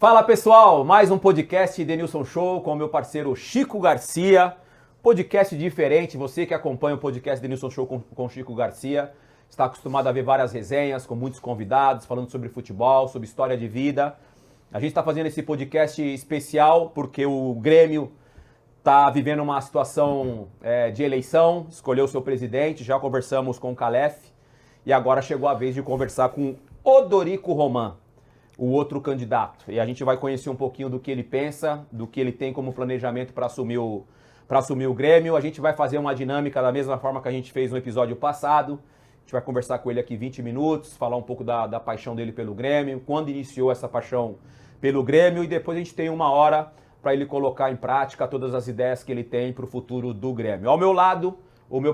Fala pessoal, mais um podcast Denilson Show com o meu parceiro Chico Garcia. Podcast diferente, você que acompanha o podcast Denilson Show com Chico Garcia está acostumado a ver várias resenhas com muitos convidados falando sobre futebol, sobre história de vida. A gente está fazendo esse podcast especial porque o Grêmio está vivendo uma situação de eleição, escolheu o seu presidente, já conversamos com o Calef e agora chegou a vez de conversar com Odorico Roman, o outro candidato. E a gente vai conhecer um pouquinho do que ele pensa, do que ele tem como planejamento para assumir o Grêmio. A gente vai fazer uma dinâmica da mesma forma que a gente fez no episódio passado. A gente vai conversar com ele aqui 20 minutos, falar um pouco da paixão dele pelo Grêmio, quando iniciou essa paixão pelo Grêmio, e depois a gente tem uma hora para ele colocar em prática todas as ideias que ele tem para o futuro do Grêmio. Ao meu lado, o meu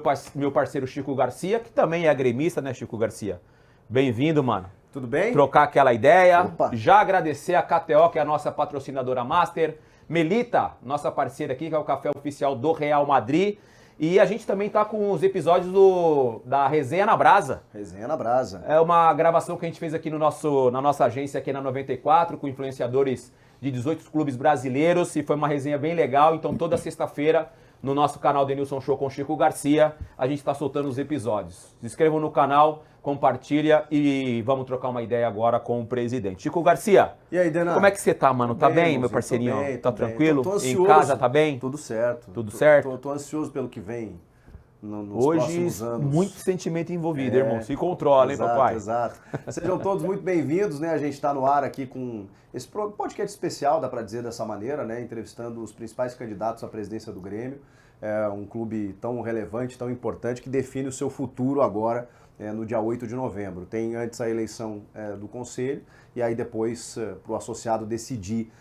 parceiro Chico Garcia, que também é gremista, né, Chico Garcia? Bem-vindo, mano. Tudo bem? Trocar aquela ideia. Opa. Já agradecer a KTO, que é a nossa patrocinadora master. Melita, nossa parceira aqui, que é o café oficial do Real Madrid. E a gente também tá com os episódios da Resenha na Brasa. Resenha na Brasa. É uma gravação que a gente fez aqui na nossa agência, aqui na 94, com influenciadores de 18 clubes brasileiros. E foi uma resenha bem legal. Então, toda sexta-feira, no nosso canal Denilson Show com Chico Garcia, a gente está soltando os episódios. Se inscrevam no canal, compartilha e vamos trocar uma ideia agora com o presidente. Chico Garcia, e aí, Denan? como é que você tá, mano? Tá bem, meu parceirinho? Bem, tá tranquilo? Tô ansioso. Em casa, tá bem? Tudo certo. Tudo certo? Tô ansioso pelo que vem nos Hoje, próximos anos. muito sentimento envolvido, irmão. Se controla, hein, papai? Exato. Sejam todos muito bem-vindos, né? A gente está no ar aqui com esse podcast especial, dá para dizer dessa maneira, né? Entrevistando os principais candidatos à presidência do Grêmio. É um clube tão relevante, tão importante, que define o seu futuro agora, no dia 8 de novembro. Tem antes a eleição do Conselho e aí depois para o associado decidir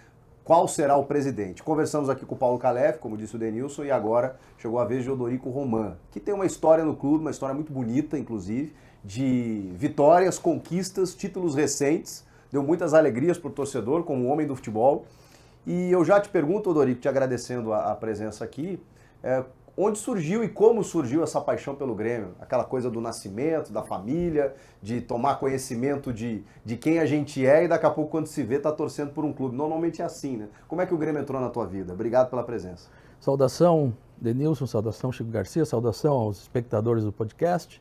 qual será o presidente. Conversamos aqui com o Paulo Calef, como disse o Denilson, e agora chegou a vez de Odorico Roman, que tem uma história no clube, uma história muito bonita, inclusive, de vitórias, conquistas, títulos recentes, deu muitas alegrias para o torcedor, como homem do futebol. E eu já te pergunto, Odorico, te agradecendo a presença aqui, onde surgiu e como surgiu essa paixão pelo Grêmio? Aquela coisa do nascimento, da família, de tomar conhecimento de quem a gente é e daqui a pouco quando se vê tá torcendo por um clube. Normalmente é assim, né? Como é que o Grêmio entrou na tua vida? Obrigado pela presença. Saudação, Denilson, saudação, Chico Garcia, saudação aos espectadores do podcast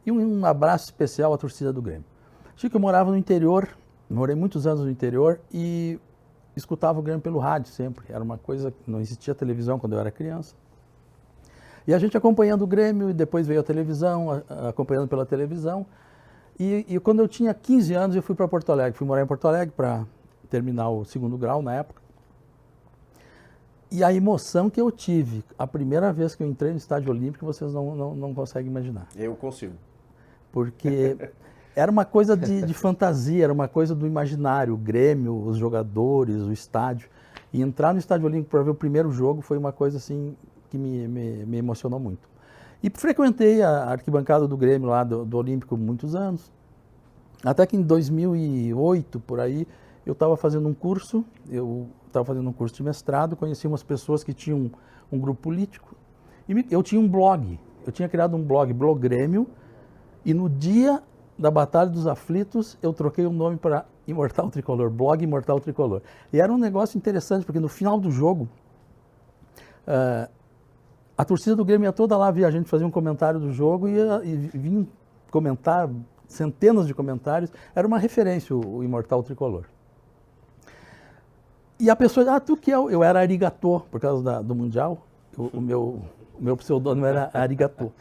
e um abraço especial à torcida do Grêmio. Chico, eu morava no interior, morei muitos anos no interior e escutava o Grêmio pelo rádio sempre. Era uma coisa, não existia televisão quando eu era criança. E a gente acompanhando o Grêmio, e depois veio a televisão, acompanhando pela televisão. E quando eu tinha 15 anos, eu fui para Porto Alegre. Fui morar em Porto Alegre para terminar o segundo grau na época. E a emoção que eu tive, a primeira vez que eu entrei no Estádio Olímpico, vocês não conseguem imaginar. Eu consigo. Porque era uma coisa de fantasia, era uma coisa do imaginário. O Grêmio, os jogadores, o estádio. E entrar no Estádio Olímpico para ver o primeiro jogo foi uma coisa assim que me emocionou muito. E frequentei a arquibancada do Grêmio lá do Olímpico muitos anos. Até que em 2008, por aí, eu estava fazendo um curso, de mestrado, conheci umas pessoas que tinham um grupo político. E eu tinha um blog, eu tinha criado um blog, Blog Grêmio, e no dia da Batalha dos Aflitos, eu troquei o nome para Imortal Tricolor, Blog Imortal Tricolor. E era um negócio interessante, porque no final do jogo, a torcida do Grêmio ia toda lá ver a gente fazer um comentário do jogo e vinham comentar, centenas de comentários. Era uma referência o Imortal Tricolor. E a pessoa, tu que é? Eu era Arigatô, por causa do Mundial. O meu pseudônimo era Arigatô.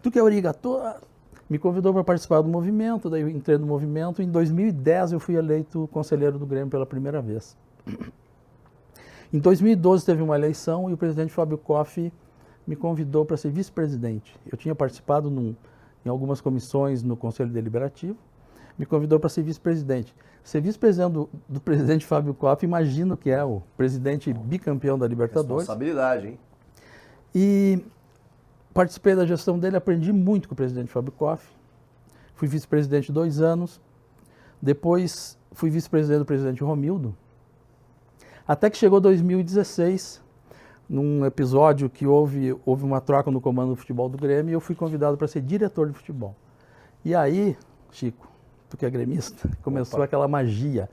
Tu que é o Arigatô? Me convidou para participar do movimento, daí eu entrei no movimento. Em 2010 eu fui eleito conselheiro do Grêmio pela primeira vez. Em 2012 teve uma eleição e o presidente Fábio Koff me convidou para ser vice-presidente. Eu tinha participado em algumas comissões no Conselho Deliberativo, me convidou para ser vice-presidente. Ser vice-presidente do presidente Fábio Koff, imagino que é o presidente bicampeão da Libertadores. Responsabilidade, hein? E participei da gestão dele, aprendi muito com o presidente Fábio Koff. Fui vice-presidente 2 anos, depois fui vice-presidente do presidente Romildo, até que chegou 2016, num episódio que houve uma troca no comando do futebol do Grêmio e eu fui convidado para ser diretor de futebol. E aí, Chico, tu que é gremista, começou aquela magia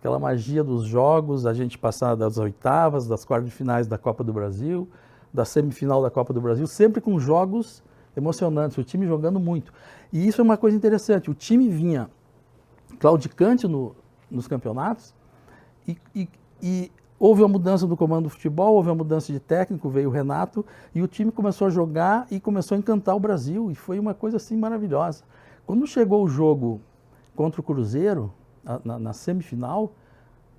aquela magia dos jogos, a gente passar das oitavas, das quartas de finais da Copa do Brasil, da semifinal da Copa do Brasil, sempre com jogos emocionantes, o time jogando muito. E isso é uma coisa interessante, o time vinha claudicante nos campeonatos e houve a mudança do comando do futebol, houve a mudança de técnico, veio o Renato e o time começou a jogar e começou a encantar o Brasil e foi uma coisa assim maravilhosa. Quando chegou o jogo contra o Cruzeiro, na semifinal,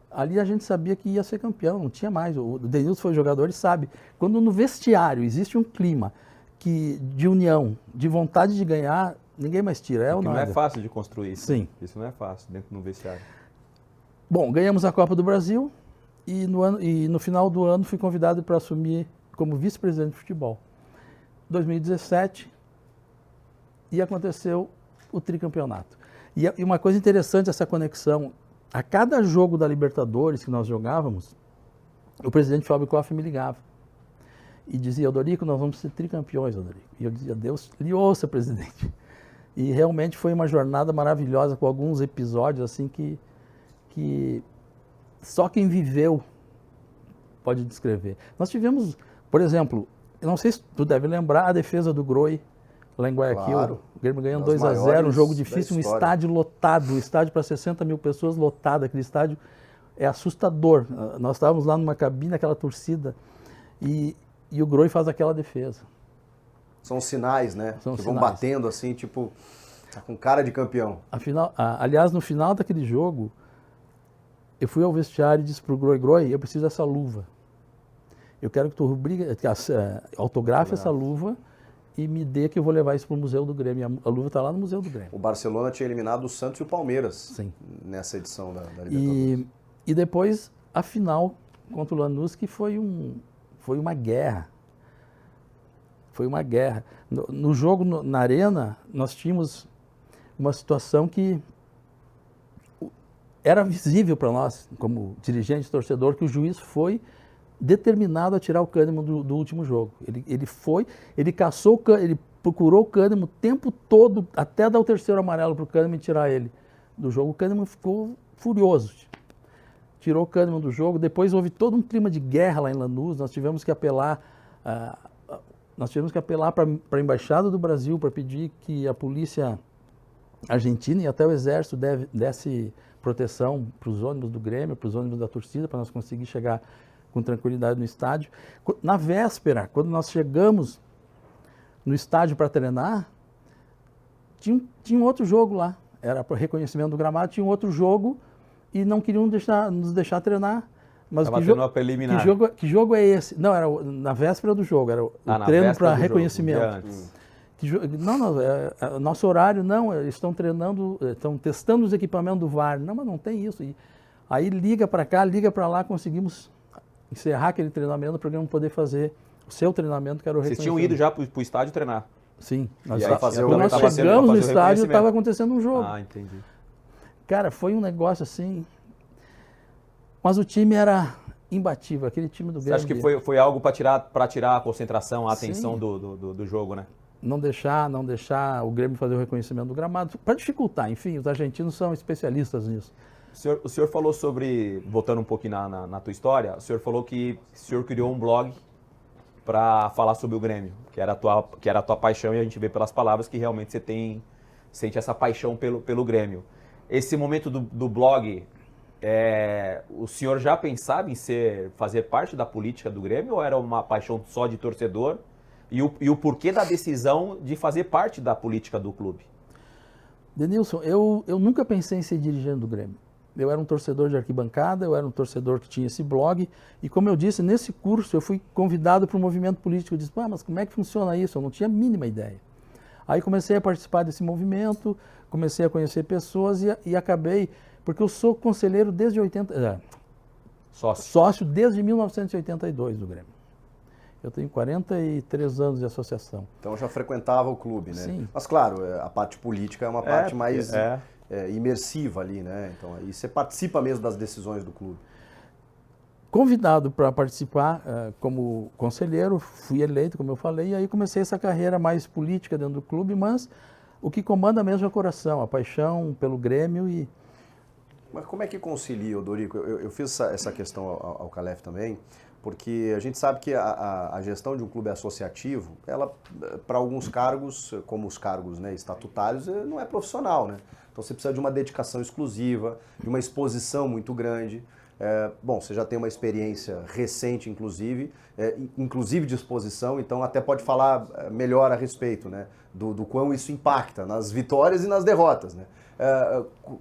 ali a gente sabia que ia ser campeão, não tinha mais. O Denilson foi jogador e sabe. Quando no vestiário existe um clima de união, de vontade de ganhar, ninguém mais tira. É ou não? Não é fácil de construir isso. Sim. Isso não é fácil dentro do vestiário. Bom, ganhamos a Copa do Brasil e no final do ano fui convidado para assumir como vice-presidente de futebol. 2017 e aconteceu o tricampeonato. E uma coisa interessante essa conexão, a cada jogo da Libertadores que nós jogávamos, o presidente Fábio Koff me ligava e dizia, Odorico, nós vamos ser tricampeões, Odorico. E eu dizia, Deus lhe ouça, presidente. E realmente foi uma jornada maravilhosa com alguns episódios assim que só quem viveu pode descrever. Nós tivemos, por exemplo, eu não sei se tu deve lembrar a defesa do Groi lá em Guayaquil. Claro. O Grêmio ganhando 2-0, um jogo difícil, um estádio lotado, um estádio para 60 mil pessoas lotado. Aquele estádio é assustador. Nós estávamos lá numa cabine, aquela torcida, e o Groi faz aquela defesa. São sinais, né? São que sinais. Vão batendo assim, tipo, tá com cara de campeão. Aliás, no final daquele jogo, eu fui ao vestiário e disse pro Groi, eu preciso dessa luva. Eu quero que tu autografe essa luva e me dê que eu vou levar isso para o Museu do Grêmio. A luva está lá no Museu do Grêmio. O Barcelona tinha eliminado o Santos e o Palmeiras. Sim. Nessa edição da Libertadores. E depois a final contra o Lanús, que foi uma guerra. Foi uma guerra. No jogo, na arena, nós tínhamos uma situação que era visível para nós, como dirigente, torcedor, que o juiz foi determinado a tirar o Kahneman do último jogo. Ele caçou, ele procurou o Kahneman o tempo todo, até dar o terceiro amarelo para o Kahneman e tirar ele do jogo. O Kahneman ficou furioso. Tirou o Kahneman do jogo. Depois houve todo um clima de guerra lá em Lanús. Nós tivemos que apelar para a Embaixada do Brasil para pedir que a polícia argentina e até o Exército desse proteção para os ônibus do Grêmio, para os ônibus da torcida, para nós conseguir chegar com tranquilidade no estádio. Na véspera, quando nós chegamos no estádio para treinar, tinha um outro jogo lá. Era para reconhecimento do gramado, tinha um outro jogo e não queriam nos deixar treinar. Mas que jogo é esse? Não, era na véspera do jogo, era o treino para reconhecimento. Nosso horário, não, eles estão treinando, estão testando os equipamentos do VAR. Não, mas não tem isso. E aí liga para cá, liga para lá, conseguimos encerrar aquele treinamento para o Grêmio poder fazer o seu treinamento, que era o reconhecimento. Vocês tinham ido já para o estádio treinar? Sim. Quando nós chegamos no estádio, estava acontecendo um jogo. Ah, entendi. Cara, foi um negócio assim... Mas o time era imbatível, aquele time do Grêmio. Você acha que foi algo para tirar a concentração, a atenção do jogo, né? Não deixar o Grêmio fazer o reconhecimento do gramado, para dificultar. Enfim, os argentinos são especialistas nisso. O senhor falou sobre, voltando um pouquinho na tua história, o senhor falou que o senhor criou um blog para falar sobre o Grêmio, que era a tua paixão, e a gente vê pelas palavras que realmente você sente essa paixão pelo Grêmio. Esse momento do blog, o senhor já pensava em fazer parte da política do Grêmio, ou era uma paixão só de torcedor? E o porquê da decisão de fazer parte da política do clube? Denilson, eu nunca pensei em ser dirigente do Grêmio. Eu era um torcedor de arquibancada, eu era um torcedor que tinha esse blog, e como eu disse, nesse curso eu fui convidado para o movimento político. Eu disse, mas como é que funciona isso? Eu não tinha a mínima ideia. Aí comecei a participar desse movimento, comecei a conhecer pessoas e acabei, porque eu sou conselheiro desde sócio desde 1982 do Grêmio. Eu tenho 43 anos de associação. Então já frequentava o clube, né? Sim. Mas claro, a parte política é uma parte mais imersiva ali, né? Então aí você participa mesmo das decisões do clube. Convidado para participar como conselheiro, fui eleito, como eu falei, e aí comecei essa carreira mais política dentro do clube, mas o que comanda mesmo é o coração, a paixão pelo Grêmio, e Mas como é que concilia, Dorico? Eu fiz essa questão ao Calef também, porque a gente sabe que a gestão de um clube associativo, ela, para alguns cargos, como os cargos, né, estatutários, não é profissional, né? Então você precisa de uma dedicação exclusiva, de uma exposição muito grande. Bom, você já tem uma experiência recente, inclusive de exposição, então até pode falar melhor a respeito, né, do quão isso impacta nas vitórias e nas derrotas, né?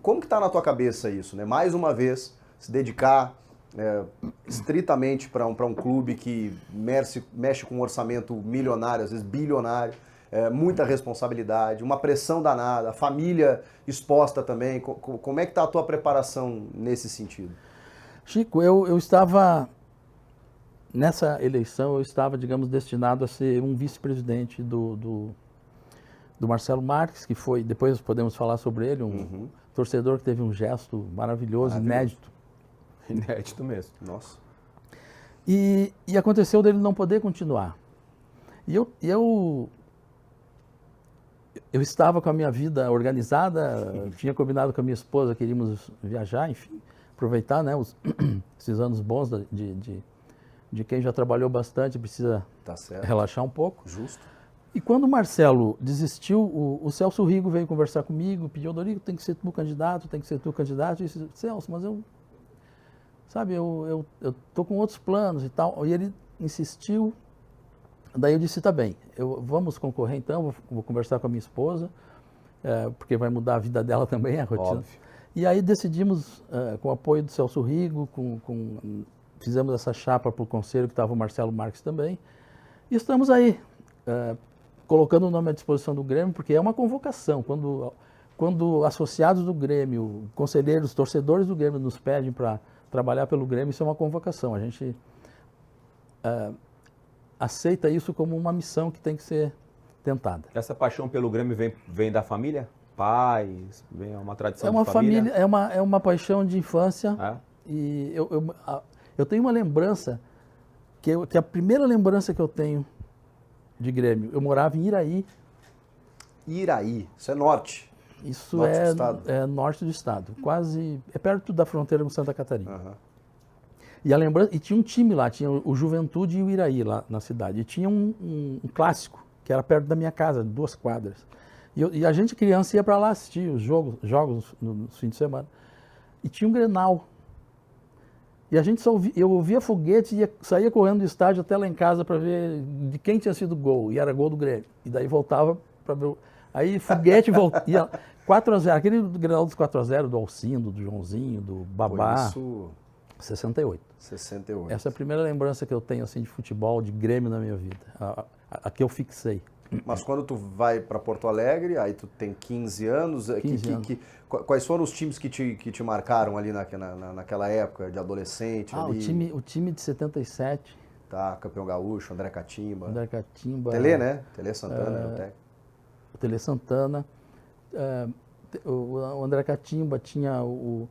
Como que está na tua cabeça isso, né? Mais uma vez, se dedicar estritamente para um clube que mexe com um orçamento milionário, às vezes bilionário, muita responsabilidade, uma pressão danada, a família exposta também. Como é que está a tua preparação nesse sentido? Chico, eu estava, nessa eleição, eu estava, digamos, destinado a ser um vice-presidente do Marcelo Marques, que foi, depois podemos falar sobre ele, um torcedor que teve um gesto maravilhoso, inédito. Inédito mesmo. Nossa. E aconteceu dele não poder continuar. E eu estava com a minha vida organizada, tinha combinado com a minha esposa, queríamos viajar, enfim, aproveitar, né, esses anos bons de quem já trabalhou bastante, precisa relaxar um pouco. Justo. E quando o Marcelo desistiu, o Celso Rigo veio conversar comigo, pediu, Dorico, tem que ser tu candidato, tem que ser tu candidato. Eu disse, Celso, mas eu tô com outros planos e tal. E ele insistiu, daí eu disse, tá bem, vamos concorrer então, vou conversar com a minha esposa, porque vai mudar a vida dela também, a rotina. Óbvio. E aí decidimos, com o apoio do Celso Rigo, fizemos essa chapa para o conselho, que estava o Marcelo Marques também, e estamos aí, colocando o nome à disposição do Grêmio, porque é uma convocação. Quando associados do Grêmio, conselheiros, torcedores do Grêmio nos pedem para trabalhar pelo Grêmio, isso é uma convocação. A gente aceita isso como uma missão que tem que ser tentada. Essa paixão pelo Grêmio vem da família? Pais, é uma tradição de família? É uma paixão de infância. E eu tenho uma lembrança, que a primeira lembrança que eu tenho de Grêmio, eu morava em Iraí. Iraí, isso é norte. Isso é norte do estado, quase, é perto da fronteira com Santa Catarina. Uhum. E a lembrança, e tinha um time lá, tinha o Juventude e o Iraí lá na cidade. E tinha um clássico, que era perto da minha casa, 2 quadras. E a gente, criança, ia para lá assistir os jogos no fim de semana. E tinha um Grenal. E a gente eu ouvia foguete e saía correndo do estádio até lá em casa para ver de quem tinha sido o gol. E era gol do Grêmio. E daí voltava para ver. Aí foguete ia 4-0. Aquele Grenal dos 4-0, do Alcindo, do Joãozinho, do Babá. Foi isso... 68. 68. Essa é a primeira lembrança que eu tenho assim, de futebol, de Grêmio na minha vida. A que eu fixei. Mas quando tu vai para Porto Alegre, aí tu tem 15 anos, 15 anos. Quais foram os times que te marcaram ali naquela época de adolescente? Ali? O time de 77. Tá, campeão gaúcho, André Catimba. Telê, né? Telê Santana. O Telê Santana. O André Catimba, tinha o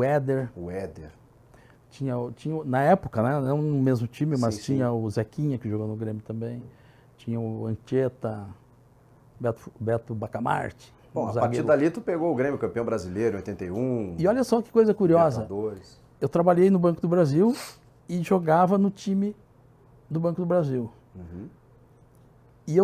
Éder. O Éder. Tinha, na época, né? Não no mesmo time, mas sim. Tinha o Zequinha, que jogou no Grêmio também. Tinha o Anchieta, Beto Bacamarte. Bom, a partir dali tu pegou o Grêmio campeão brasileiro em 81. E olha só que coisa curiosa. Eu trabalhei no Banco do Brasil e jogava no time do Banco do Brasil. Uhum. E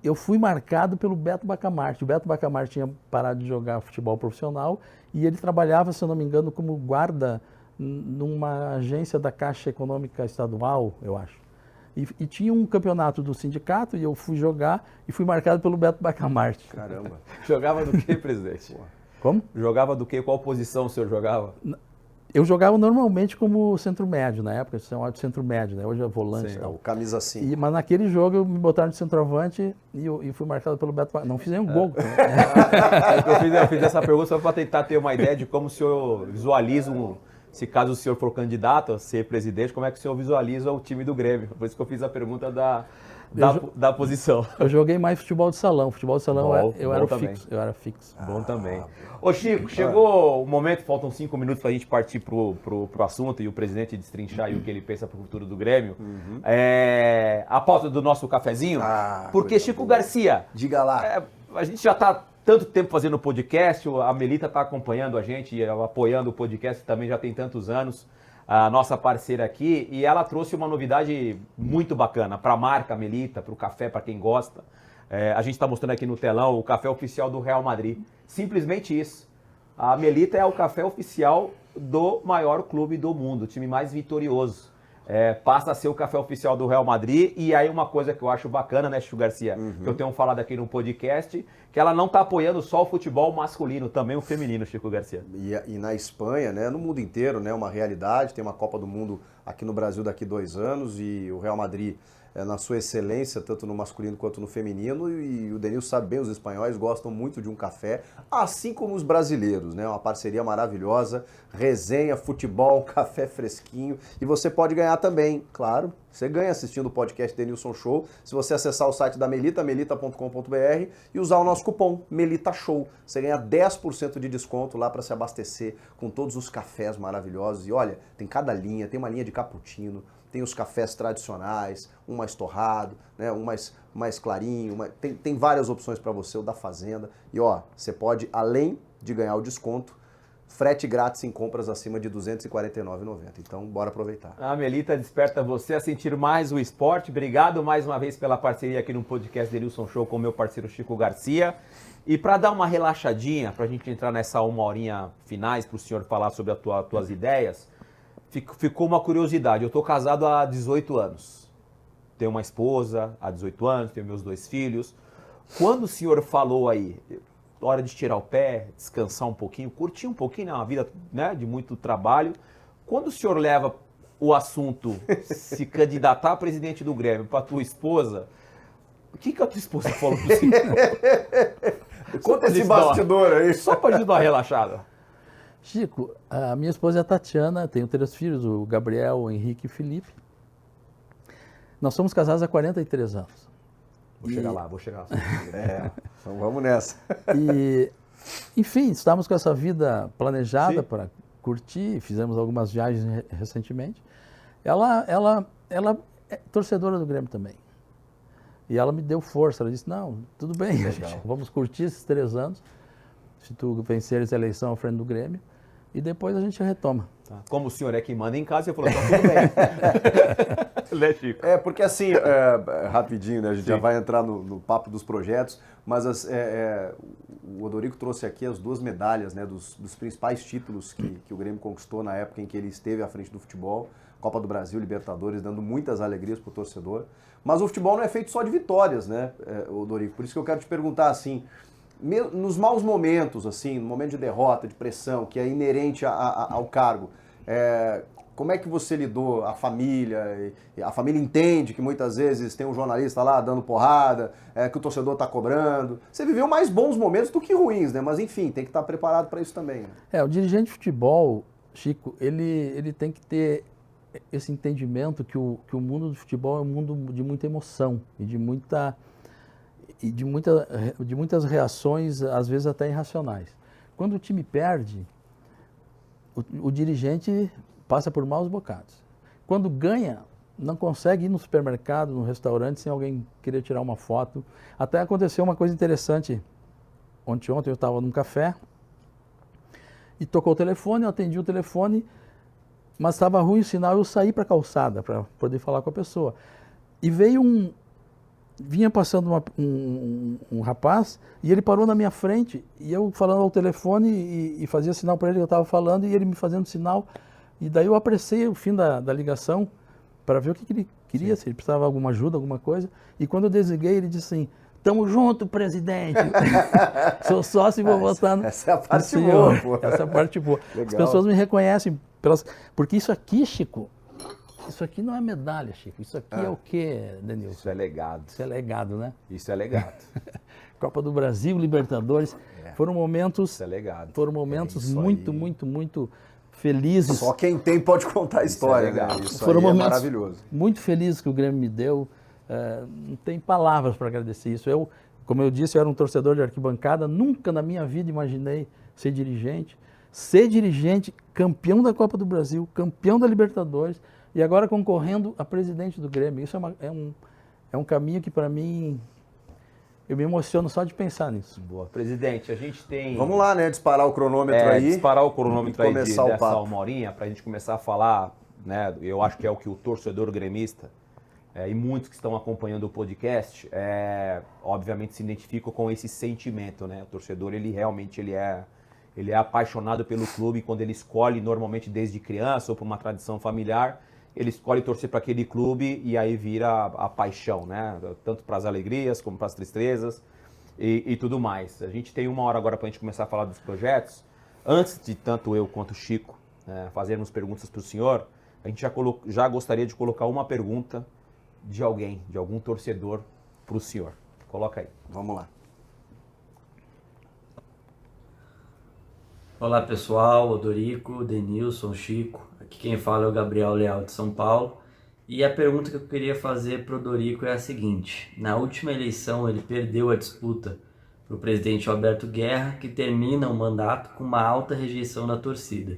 eu fui marcado pelo Beto Bacamarte. O Beto Bacamarte tinha parado de jogar futebol profissional e ele trabalhava, se eu não me engano, como guarda numa agência da Caixa Econômica Estadual, eu acho. E tinha um campeonato do sindicato e eu fui jogar e fui marcado pelo Beto Bacamarte. Caramba. Jogava do que, presidente? Como? Jogava do que? Qual posição o senhor jogava? Eu jogava normalmente como centro médio, na época, isso é um centro médio, né? Hoje é volante e tal. Camisa 5. Mas naquele jogo me botaram de centroavante e fui marcado pelo Beto Bacamarte. Não fiz nenhum gol. Eu fiz essa pergunta só para tentar ter uma ideia de como o senhor visualiza se caso o senhor for candidato a ser presidente, como é que o senhor visualiza o time do Grêmio? Por isso que eu fiz a pergunta da posição. Eu joguei mais futebol de salão. Futebol de salão eu era fixo. Bom também. Ô Chico, chegou o momento, faltam 5 minutos para a gente partir pro assunto e o presidente destrinchar o que ele pensa pro futuro do Grêmio. Uhum. A pauta do nosso cafezinho. Porque, Chico Garcia, diga lá. A gente já está tanto tempo fazendo podcast, a Melita está acompanhando a gente, apoiando o podcast também já tem tantos anos, a nossa parceira aqui, e ela trouxe uma novidade muito bacana para a marca Melita, para o café, para quem gosta. A gente está mostrando aqui no telão o café oficial do Real Madrid. Simplesmente isso. A Melita é o café oficial do maior clube do mundo, o time mais vitorioso. Passa a ser o café oficial do Real Madrid. E aí uma coisa que eu acho bacana, né, Chico Garcia, que eu tenho falado aqui no podcast, que ela não está apoiando só o futebol masculino, também o feminino, Chico Garcia. E na Espanha, né, no mundo inteiro, né, uma realidade, tem uma Copa do Mundo aqui no Brasil daqui 2 anos e o Real Madrid na sua excelência, tanto no masculino quanto no feminino, e o Denilson sabe bem, os espanhóis gostam muito de um café, assim como os brasileiros, né? Uma parceria maravilhosa, resenha, futebol, café fresquinho, e você pode ganhar também, claro, você ganha assistindo o podcast Denilson Show, se você acessar o site da Melita, melita.com.br, e usar o nosso cupom Melita Show, você ganha 10% de desconto lá para se abastecer com todos os cafés maravilhosos, e olha, tem cada linha, tem uma linha de cappuccino, tem os cafés tradicionais, um mais torrado, né, um mais clarinho, tem várias opções para você, o da Fazenda. E ó, você pode, além de ganhar o desconto, frete grátis em compras acima de R$ 249,90. Então, bora aproveitar. A Melita desperta você a sentir mais o esporte. Obrigado mais uma vez pela parceria aqui no podcast Denilson Show com o meu parceiro Chico Garcia. E para dar uma relaxadinha, para a gente entrar nessa 1 horinha finais, para o senhor falar sobre as tuas ideias, ficou uma curiosidade. Eu estou casado há 18 anos. Tenho uma esposa há 18 anos, tenho meus 2 filhos. Quando o senhor falou aí, hora de tirar o pé, descansar um pouquinho, curtir um pouquinho, né, uma vida, né, de muito trabalho. Quando o senhor leva o assunto se candidatar a presidente do Grêmio para a tua esposa, o que a tua esposa falou pro senhor? Conta esse bastidor aí. Só para a gente dar uma relaxada. Chico, a minha esposa é a Tatiana, tenho 3 filhos, o Gabriel, o Henrique e o Felipe. Nós somos casados há 43 anos. Vou chegar lá. Então vamos nessa. E, enfim, estamos com essa vida planejada para curtir, fizemos algumas viagens recentemente. Ela é torcedora do Grêmio também. E ela me deu força, ela disse, não, tudo bem, gente, vamos curtir esses 3 anos. Se tu venceres a eleição à frente do Grêmio, e depois a gente retoma. Tá. Como o senhor é quem manda em casa, você falou, tá tudo bem. Né, Chico? Porque assim, rapidinho, né, a gente já vai entrar no papo dos projetos, mas o Odorico trouxe aqui as 2 medalhas, né, dos principais títulos que o Grêmio conquistou na época em que ele esteve à frente do futebol, Copa do Brasil, Libertadores, dando muitas alegrias para o torcedor. Mas o futebol não é feito só de vitórias, né, Odorico? Por isso que eu quero te perguntar, assim, nos maus momentos, assim, no momento de derrota, de pressão, que é inerente ao cargo, como é que você lidou? A família entende que muitas vezes tem um jornalista lá dando porrada, que o torcedor está cobrando. Você viveu mais bons momentos do que ruins, né? Mas enfim, tem que estar preparado para isso também. Né? O dirigente de futebol, Chico, ele tem que ter esse entendimento que o mundo do futebol é um mundo de muita emoção e de muitas reações, às vezes até irracionais. Quando o time perde, o dirigente passa por maus bocados. Quando ganha, não consegue ir no supermercado, no restaurante, sem alguém querer tirar uma foto. Até aconteceu uma coisa interessante. Ontem eu estava num café e tocou o telefone, eu atendi o telefone, mas estava ruim o sinal, eu saí para a calçada para poder falar com a pessoa. E vinha passando um rapaz e ele parou na minha frente e eu falando ao telefone e fazia sinal para ele que eu estava falando e ele me fazendo sinal. E daí eu apressei o fim da ligação para ver o que ele queria, se ele precisava de alguma ajuda, alguma coisa. E quando eu desliguei, ele disse assim, tamo junto, presidente. Sou sócio e vou votar no Essa é a parte boa, pô. Essa é a parte boa. Legal. As pessoas me reconhecem, porque isso aqui, Chico, isso aqui não é medalha, Chico. Isso aqui é o quê, Denilson? Isso é legado. Isso é legado, né? Isso é legado. Copa do Brasil, Libertadores, foram momentos, Isso é legado. foram momentos muito felizes. Só quem tem pode contar a história, legal. né? Isso Foram aí é momentos maravilhoso. muito felizes que o Grêmio me deu. Não tem palavras para agradecer isso. Como eu disse, eu era um torcedor de arquibancada, nunca na minha vida imaginei ser dirigente. Ser dirigente, campeão da Copa do Brasil, campeão da Libertadores e agora concorrendo a presidente do Grêmio. Isso é um caminho que para mim eu me emociono só de pensar nisso. Boa. Presidente, a gente tem... Vamos lá, né? Disparar o cronômetro aí. Disparar o cronômetro aí começar o dessa papo. 1 horinha, para a gente começar a falar, né? Eu acho que é o que o torcedor gremista e muitos que estão acompanhando o podcast, obviamente se identificam com esse sentimento, né? O torcedor, ele realmente ele é apaixonado pelo clube quando ele escolhe, normalmente desde criança ou por uma tradição familiar, ele escolhe torcer para aquele clube e aí vira a paixão, né? Tanto para as alegrias como para as tristezas e tudo mais. A gente tem 1 hora agora para a gente começar a falar dos projetos. Antes de tanto eu quanto o Chico fazermos perguntas para o senhor, a gente já gostaria de colocar uma pergunta de alguém, de algum torcedor para o senhor. Coloca aí. Vamos lá. Olá pessoal, Odorico, Denilson, Chico, aqui quem fala é o Gabriel Leal de São Paulo e a pergunta que eu queria fazer para o Odorico é a seguinte: na última eleição ele perdeu a disputa para o presidente Alberto Guerra, que termina o mandato com uma alta rejeição da torcida.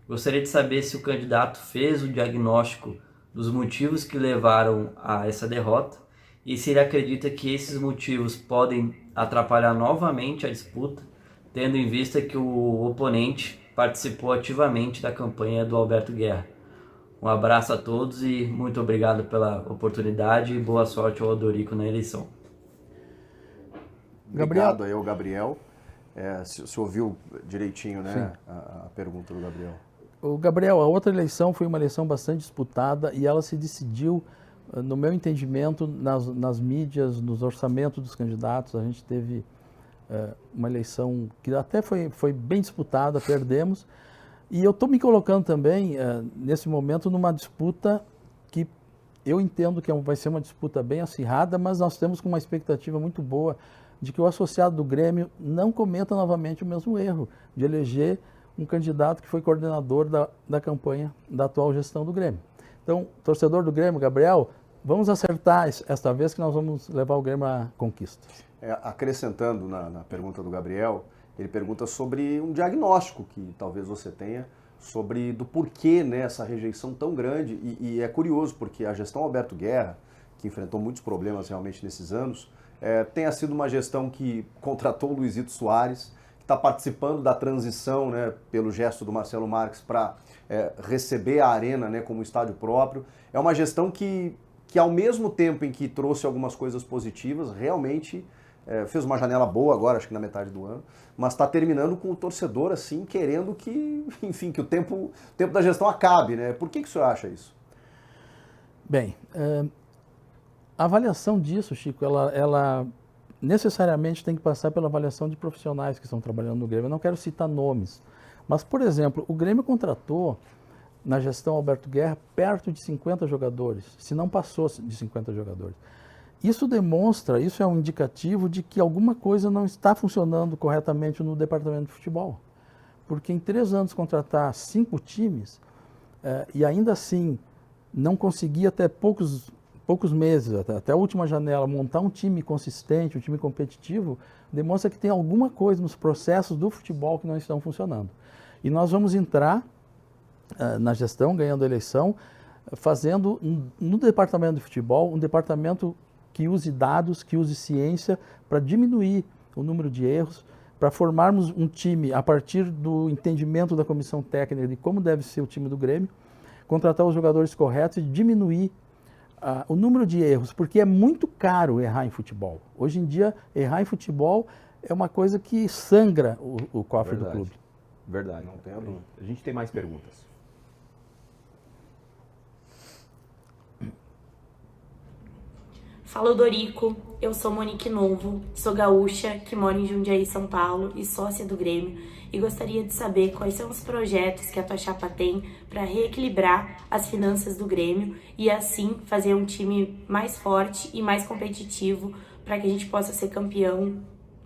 Gostaria de saber se o candidato fez o diagnóstico dos motivos que levaram a essa derrota e se ele acredita que esses motivos podem atrapalhar novamente a disputa, tendo em vista que o oponente participou ativamente da campanha do Alberto Guerra. Um abraço a todos e muito obrigado pela oportunidade e boa sorte ao Odorico na eleição. Obrigado aí ao Gabriel. Se ouviu direitinho, né, a pergunta do Gabriel. O Gabriel, a outra eleição foi uma eleição bastante disputada e ela se decidiu, no meu entendimento, nas mídias, nos orçamentos dos candidatos. A gente teve uma eleição que até foi bem disputada, perdemos. E eu estou me colocando também, nesse momento, numa disputa que eu entendo que vai ser uma disputa bem acirrada, mas nós temos uma expectativa muito boa de que o associado do Grêmio não cometa novamente o mesmo erro de eleger um candidato que foi coordenador da campanha da atual gestão do Grêmio. Então, torcedor do Grêmio, Gabriel, vamos acertar esta vez que nós vamos levar o Grêmio à conquista. Acrescentando na pergunta do Gabriel, ele pergunta sobre um diagnóstico que talvez você tenha do porquê, né, essa rejeição tão grande. E é curioso, porque a gestão Alberto Guerra, que enfrentou muitos problemas realmente nesses anos, tenha sido uma gestão que contratou o Luizito Soares, que está participando da transição, né, pelo gesto do Marcelo Marques para receber a Arena, né, como estádio próprio. É uma gestão que ao mesmo tempo em que trouxe algumas coisas positivas, realmente fez uma janela boa agora, acho que na metade do ano, mas está terminando com o torcedor assim, querendo que, enfim, que o tempo da gestão acabe, né? Por que o senhor acha isso? Bem, a avaliação disso, Chico, ela necessariamente tem que passar pela avaliação de profissionais que estão trabalhando no Grêmio. Eu não quero citar nomes, mas, por exemplo, o Grêmio contratou na gestão Alberto Guerra perto de 50 jogadores, se não passou de 50 jogadores. Isso é um indicativo de que alguma coisa não está funcionando corretamente no departamento de futebol. Porque em 3 anos contratar 5 times e ainda assim não conseguir até poucos meses, até a última janela, montar um time consistente, um time competitivo, demonstra que tem alguma coisa nos processos do futebol que não estão funcionando. E nós vamos entrar na gestão, ganhando a eleição, fazendo no departamento de futebol, um departamento que use dados, que use ciência para diminuir o número de erros, para formarmos um time a partir do entendimento da comissão técnica de como deve ser o time do Grêmio, contratar os jogadores corretos e diminuir o número de erros, porque é muito caro errar em futebol. Hoje em dia, errar em futebol é uma coisa que sangra o cofre do clube. Verdade. Não tenho dúvida. A gente tem mais perguntas. Fala, Odorico, eu sou Monique Novo, sou gaúcha, que mora em Jundiaí, São Paulo e sócia do Grêmio, e gostaria de saber quais são os projetos que a tua chapa tem para reequilibrar as finanças do Grêmio e assim fazer um time mais forte e mais competitivo para que a gente possa ser campeão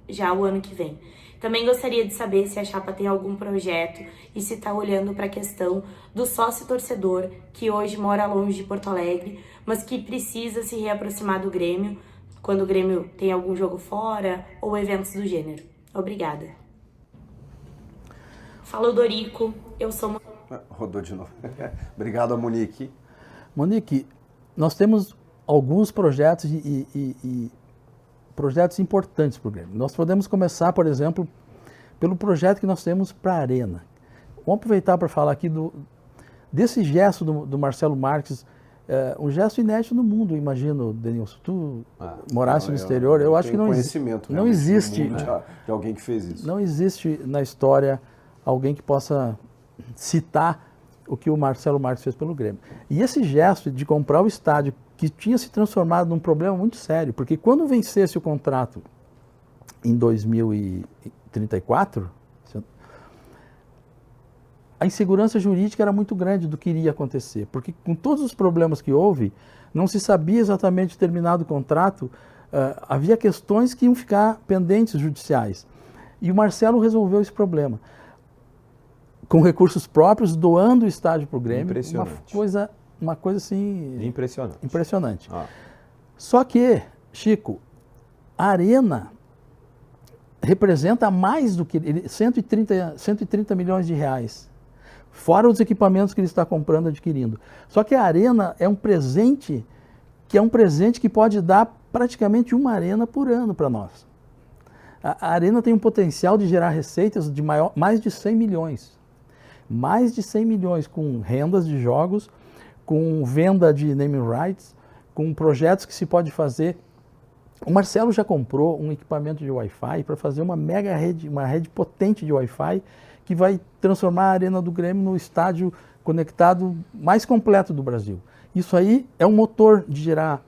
já o ano que vem. Também gostaria de saber se a chapa tem algum projeto e se está olhando para a questão do sócio-torcedor que hoje mora longe de Porto Alegre, mas que precisa se reaproximar do Grêmio quando o Grêmio tem algum jogo fora ou eventos do gênero. Obrigada. Fala, Dorico, eu sou... Rodou de novo. Obrigado, Monique. Monique, nós temos alguns projetos e projetos importantes para o Grêmio. Nós podemos começar, por exemplo, pelo projeto que nós temos para a Arena. Vamos aproveitar para falar aqui desse gesto do Marcelo Marques, um gesto inédito no mundo, imagino, Denilson. Tu morasse no exterior, eu acho que não existe de alguém que fez isso. Não existe na história alguém que possa citar o que o Marcelo Marques fez pelo Grêmio. E esse gesto de comprar o estádio, que tinha se transformado num problema muito sério, porque quando vencesse o contrato em 2034, a insegurança jurídica era muito grande do que iria acontecer, porque com todos os problemas que houve, não se sabia exatamente terminado o contrato, havia questões que iam ficar pendentes judiciais. E o Marcelo resolveu esse problema, com recursos próprios, doando o estádio para o Grêmio. Impressionante. Uma coisa assim... Impressionante. Só que, Chico, a Arena representa mais do que 130 milhões de reais. Fora os equipamentos que ele está comprando, adquirindo. Só que a Arena é um presente que pode dar praticamente uma arena por ano para nós. A Arena tem um potencial de gerar receitas de mais de 100 milhões. Mais de 100 milhões com rendas de jogos, com venda de naming rights, com projetos que se pode fazer. O Marcelo já comprou um equipamento de Wi-Fi para fazer uma mega rede, uma rede potente de Wi-Fi, que vai transformar a Arena do Grêmio no estádio conectado mais completo do Brasil. Isso aí é um motor de gerar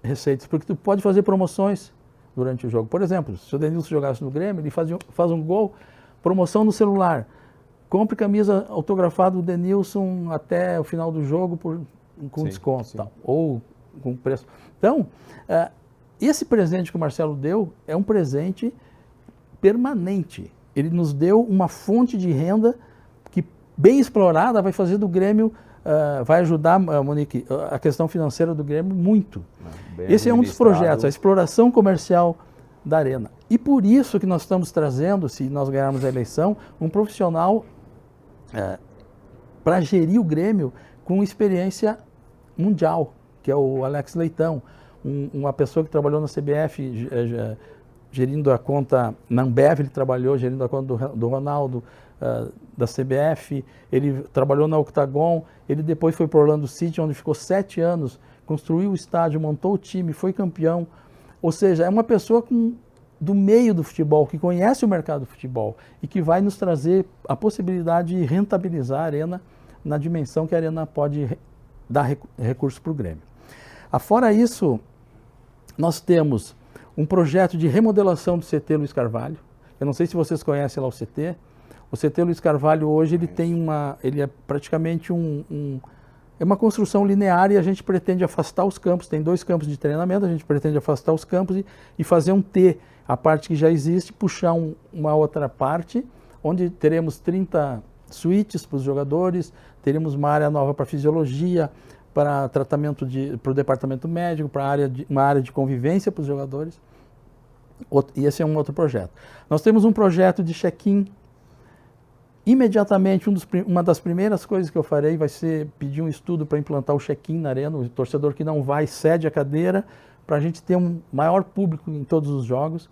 receitas, porque tu pode fazer promoções durante o jogo. Por exemplo, se o Denilson jogasse no Grêmio, ele faz um gol, promoção no celular. Compre camisa autografada do Denilson até o final do jogo com desconto. Sim. Tal, ou com preço. Então, esse presente que o Marcelo deu é um presente permanente. Ele nos deu uma fonte de renda que, bem explorada, vai fazer do Grêmio, vai ajudar, Monique, a questão financeira do Grêmio muito. Esse é um dos projetos, a exploração comercial da Arena. E por isso que nós estamos trazendo, se nós ganharmos a eleição, um profissional para gerir o Grêmio com experiência mundial, que é o Alex Leitão, uma pessoa que trabalhou na CBF, gerindo a conta, na Ambev ele trabalhou gerindo a conta do Ronaldo, da CBF, ele trabalhou na Octagon, ele depois foi para Orlando City, onde ficou 7 anos, construiu o estádio, montou o time, foi campeão. Ou seja, é uma pessoa do meio do futebol, que conhece o mercado do futebol e que vai nos trazer a possibilidade de rentabilizar a Arena na dimensão que a Arena pode dar recursos para o Grêmio. Afora isso, nós temos um projeto de remodelação do CT Luiz Carvalho. Eu não sei se vocês conhecem lá o CT. O CT Luiz Carvalho hoje ele é praticamente é uma construção linear e a gente pretende afastar os campos. Tem 2 campos de treinamento, a gente pretende afastar os campos e fazer um T, a parte que já existe, puxar uma outra parte, onde teremos 30 suítes para os jogadores, teremos uma área nova para fisiologia, para tratamento para o departamento médico, para uma área de convivência para os jogadores. E esse é um outro projeto. Nós temos um projeto de check-in. Imediatamente, uma das primeiras coisas que eu farei vai ser pedir um estudo para implantar o check-in na Arena. O torcedor que não vai cede a cadeira para a gente ter um maior público em todos os jogos.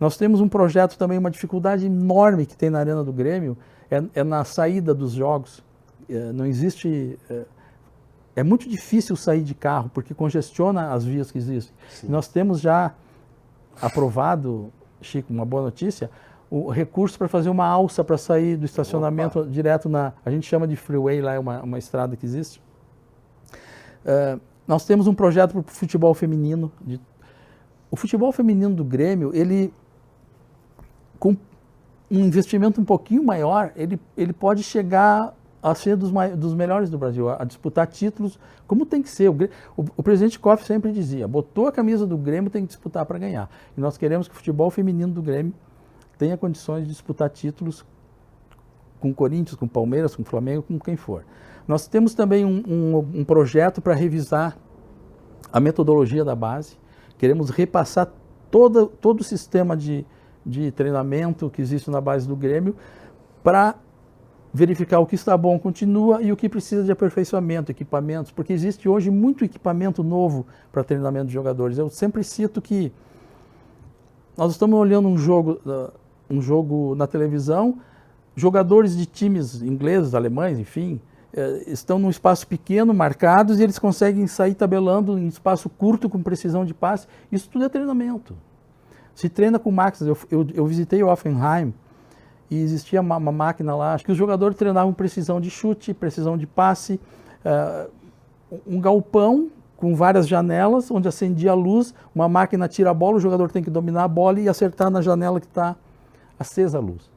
Nós temos um projeto também, uma dificuldade enorme que tem na Arena do Grêmio, é na saída dos jogos. Não existe... É muito difícil sair de carro, porque congestiona as vias que existem. Nós temos já aprovado, Chico, uma boa notícia, o recurso para fazer uma alça para sair do estacionamento direto a gente chama de freeway, lá é uma estrada que existe. Nós temos um projeto para o futebol feminino. O futebol feminino do Grêmio, ele, com um investimento um pouquinho maior, ele pode chegar a ser dos melhores do Brasil, a disputar títulos, como tem que ser. O presidente Koff sempre dizia, botou a camisa do Grêmio, tem que disputar para ganhar. E nós queremos que o futebol feminino do Grêmio tenha condições de disputar títulos com o Corinthians, com o Palmeiras, com o Flamengo, com quem for. Nós temos também um projeto para revisar a metodologia da base. Queremos repassar todo o sistema de treinamento que existe na base do Grêmio para verificar o que está bom, continua, e o que precisa de aperfeiçoamento, equipamentos, porque existe hoje muito equipamento novo para treinamento de jogadores. Eu sempre cito que nós estamos olhando um jogo na televisão, jogadores de times ingleses, alemães, enfim, estão num espaço pequeno, marcados, e eles conseguem sair tabelando em espaço curto, com precisão de passe. Isso tudo é treinamento. Se treina com máquinas. Eu visitei o Offenheim e existia uma máquina lá, que os jogadores treinavam precisão de chute, precisão de passe, um galpão com várias janelas, onde acendia a luz, uma máquina tira a bola, o jogador tem que dominar a bola e acertar na janela que está acesa a luz.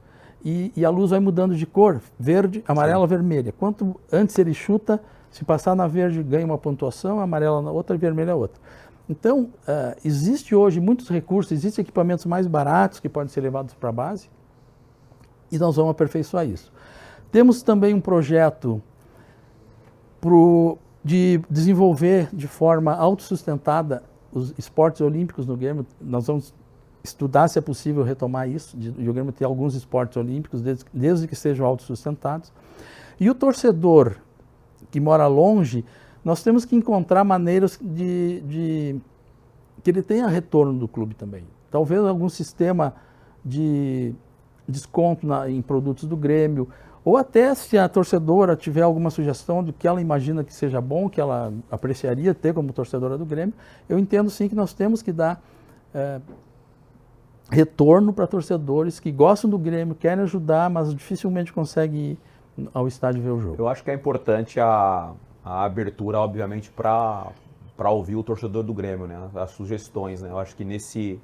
E a luz vai mudando de cor, verde, amarela, vermelha. Quanto antes ele chuta, se passar na verde ganha uma pontuação, amarela na outra e vermelha outra. Então, existe hoje muitos recursos, existem equipamentos mais baratos que podem ser levados para a base, e nós vamos aperfeiçoar isso. Temos também um projeto de desenvolver de forma autossustentada os esportes olímpicos no Grêmio. Nós vamos estudar se é possível retomar isso, de o Grêmio ter alguns esportes olímpicos, desde que sejam autossustentados. E o torcedor que mora longe, nós temos que encontrar maneiras que ele tenha retorno do clube também. Talvez algum sistema de desconto em produtos do Grêmio, ou até se a torcedora tiver alguma sugestão do que ela imagina que seja bom, que ela apreciaria ter como torcedora do Grêmio, eu entendo sim que nós temos que dar retorno para torcedores que gostam do Grêmio, querem ajudar, mas dificilmente conseguem ir ao estádio ver o jogo. Eu acho que é importante a abertura, obviamente, para ouvir o torcedor do Grêmio, né? As sugestões, né? Eu acho que nesse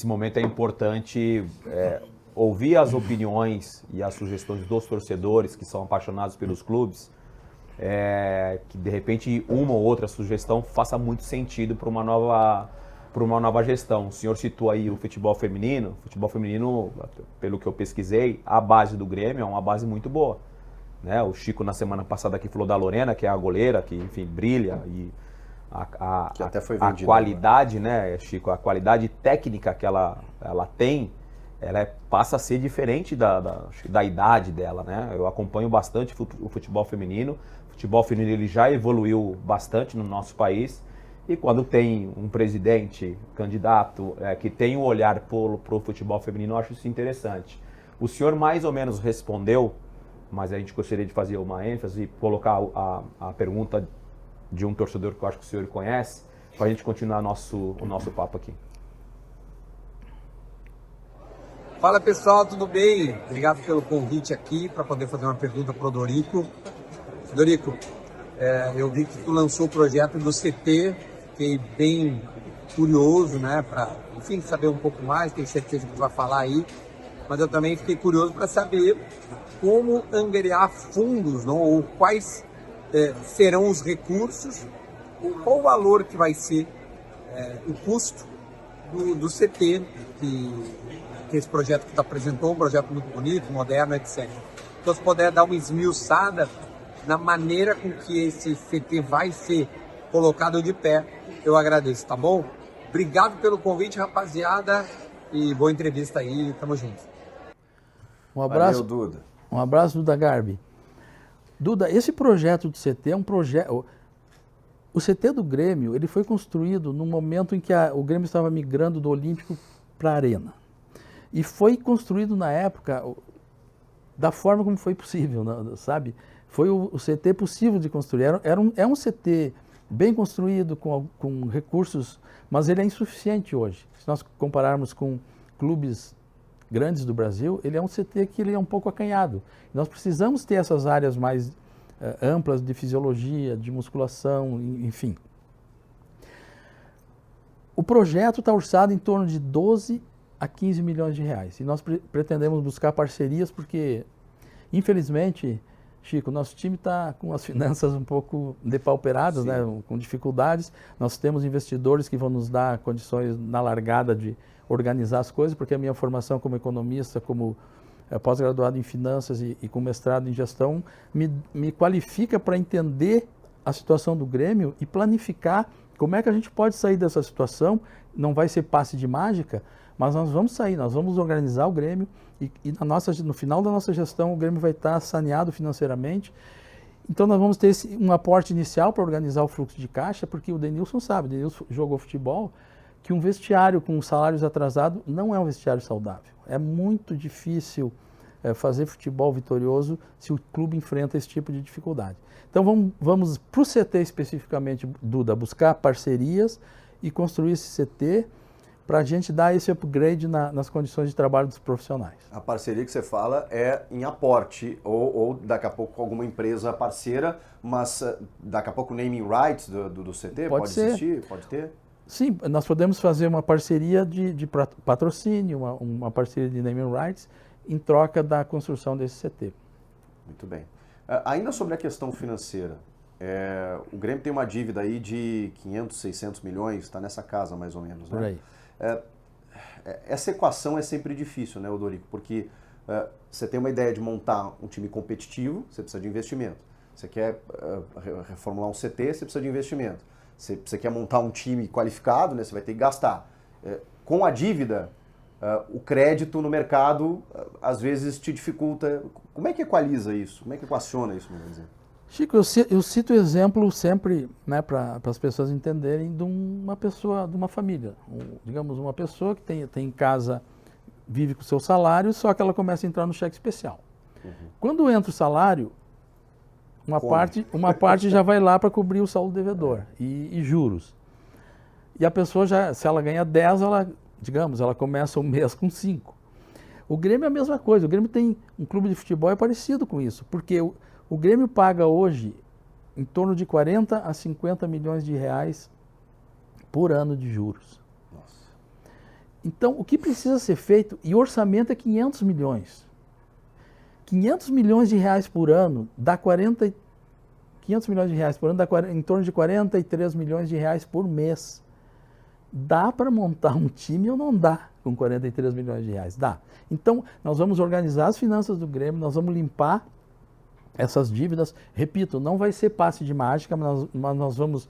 momento é importante ouvir as opiniões e as sugestões dos torcedores que são apaixonados pelos clubes, que de repente uma ou outra sugestão faça muito sentido para uma nova gestão. O senhor citou aí o futebol feminino. O futebol feminino, pelo que eu pesquisei, a base do Grêmio é uma base muito boa, né? O Chico na semana passada aqui falou da Lorena, que é a goleira, que enfim brilha, e que até foi vendida, a qualidade, né, Chico, a qualidade técnica que ela tem, ela passa a ser diferente da idade dela, né? Eu acompanho bastante o futebol feminino. O futebol feminino ele já evoluiu bastante no nosso país. E quando tem um presidente, candidato, que tem um olhar para o futebol feminino, eu acho isso interessante. O senhor mais ou menos respondeu, mas a gente gostaria de fazer uma ênfase e colocar a pergunta de um torcedor que eu acho que o senhor conhece, para a gente continuar o nosso papo aqui. Fala pessoal, tudo bem? Obrigado pelo convite aqui para poder fazer uma pergunta para o Dorico. Dorico, eu vi que tu lançou o projeto do CT, fiquei bem curioso, né, para, enfim, saber um pouco mais, tenho certeza que tu vai falar aí, mas eu também fiquei curioso para saber como angariar fundos, não? Ou quais serão os recursos, qual o valor que vai ser o custo do CT, que esse projeto que tu apresentou, um projeto muito bonito, moderno, etc. Então, se puder dar uma esmiuçada na maneira com que esse CT vai ser colocado de pé, eu agradeço, tá bom? Obrigado pelo convite, rapaziada, e boa entrevista aí, tamo junto. Um abraço, valeu, Duda. Um abraço, Duda Garbi. Duda, esse projeto do CT é um projeto... O CT do Grêmio, ele foi construído no momento em que o Grêmio estava migrando do Olímpico para a Arena. E foi construído na época da forma como foi possível, sabe? Foi o CT possível de construir. É um CT bem construído, com recursos, mas ele é insuficiente hoje. Se nós compararmos com clubes grandes do Brasil, ele é um CT que ele é um pouco acanhado. Nós precisamos ter essas áreas mais amplas de fisiologia, de musculação, enfim. O projeto está orçado em torno de 12 a 15 milhões de reais. E nós pretendemos buscar parcerias porque, infelizmente, Chico, nosso time está com as finanças um pouco depauperadas, né, com dificuldades. Nós temos investidores que vão nos dar condições na largada de organizar as coisas, porque a minha formação como economista, como pós-graduado em finanças e com mestrado em gestão, me qualifica para entender a situação do Grêmio e planificar como é que a gente pode sair dessa situação. Não vai ser passe de mágica, mas nós vamos sair, nós vamos organizar o Grêmio e no final da nossa gestão o Grêmio vai estar saneado financeiramente. Então nós vamos ter um aporte inicial para organizar o fluxo de caixa, porque o Denilson sabe, o Denilson jogou futebol, que um vestiário com salários atrasados não é um vestiário saudável. É muito difícil fazer futebol vitorioso se o clube enfrenta esse tipo de dificuldade. Então vamos para o CT especificamente, Duda, buscar parcerias e construir esse CT para a gente dar esse upgrade nas condições de trabalho dos profissionais. A parceria que você fala é em aporte, ou daqui a pouco alguma empresa parceira, mas daqui a pouco naming rights do CT pode existir? Pode ter? Sim, nós podemos fazer uma parceria de patrocínio, uma parceria de naming rights, em troca da construção desse CT. Muito bem. Ainda sobre a questão financeira, o Grêmio tem uma dívida aí de 500, 600 milhões, está nessa casa mais ou menos, né? Por aí. Essa equação é sempre difícil, né, Odorico? Porque você tem uma ideia de montar um time competitivo, você precisa de investimento. Você quer reformular um CT, você precisa de investimento. Você quer montar um time qualificado, né, você vai ter que gastar. Com a dívida, o crédito no mercado às vezes te dificulta. Como é que equaliza isso? Como é que equaciona isso, melhor dizer? Chico, eu cito o exemplo sempre, né, para as pessoas entenderem, de uma pessoa, de uma família. Digamos, uma pessoa que tem em casa, vive com o seu salário, só que ela começa a entrar no cheque especial. Uhum. Quando entra o salário, uma parte já vai lá para cobrir o saldo devedor e juros. E a pessoa já, se ela ganha 10, ela começa o mês com 5. O Grêmio é a mesma coisa. O Grêmio tem um clube de futebol é parecido com isso, porque o Grêmio paga hoje em torno de 40 a 50 milhões de reais por ano de juros. Nossa. Então, o que precisa ser feito, e o orçamento é 500 milhões. 500 milhões de reais por ano dá 500 milhões de reais por ano dá em torno de 43 milhões de reais por mês. Dá para montar um time ou não dá com 43 milhões de reais? Dá. Então, nós vamos organizar as finanças do Grêmio, nós vamos limpar essas dívidas. Repito, não vai ser passe de mágica, mas nós vamos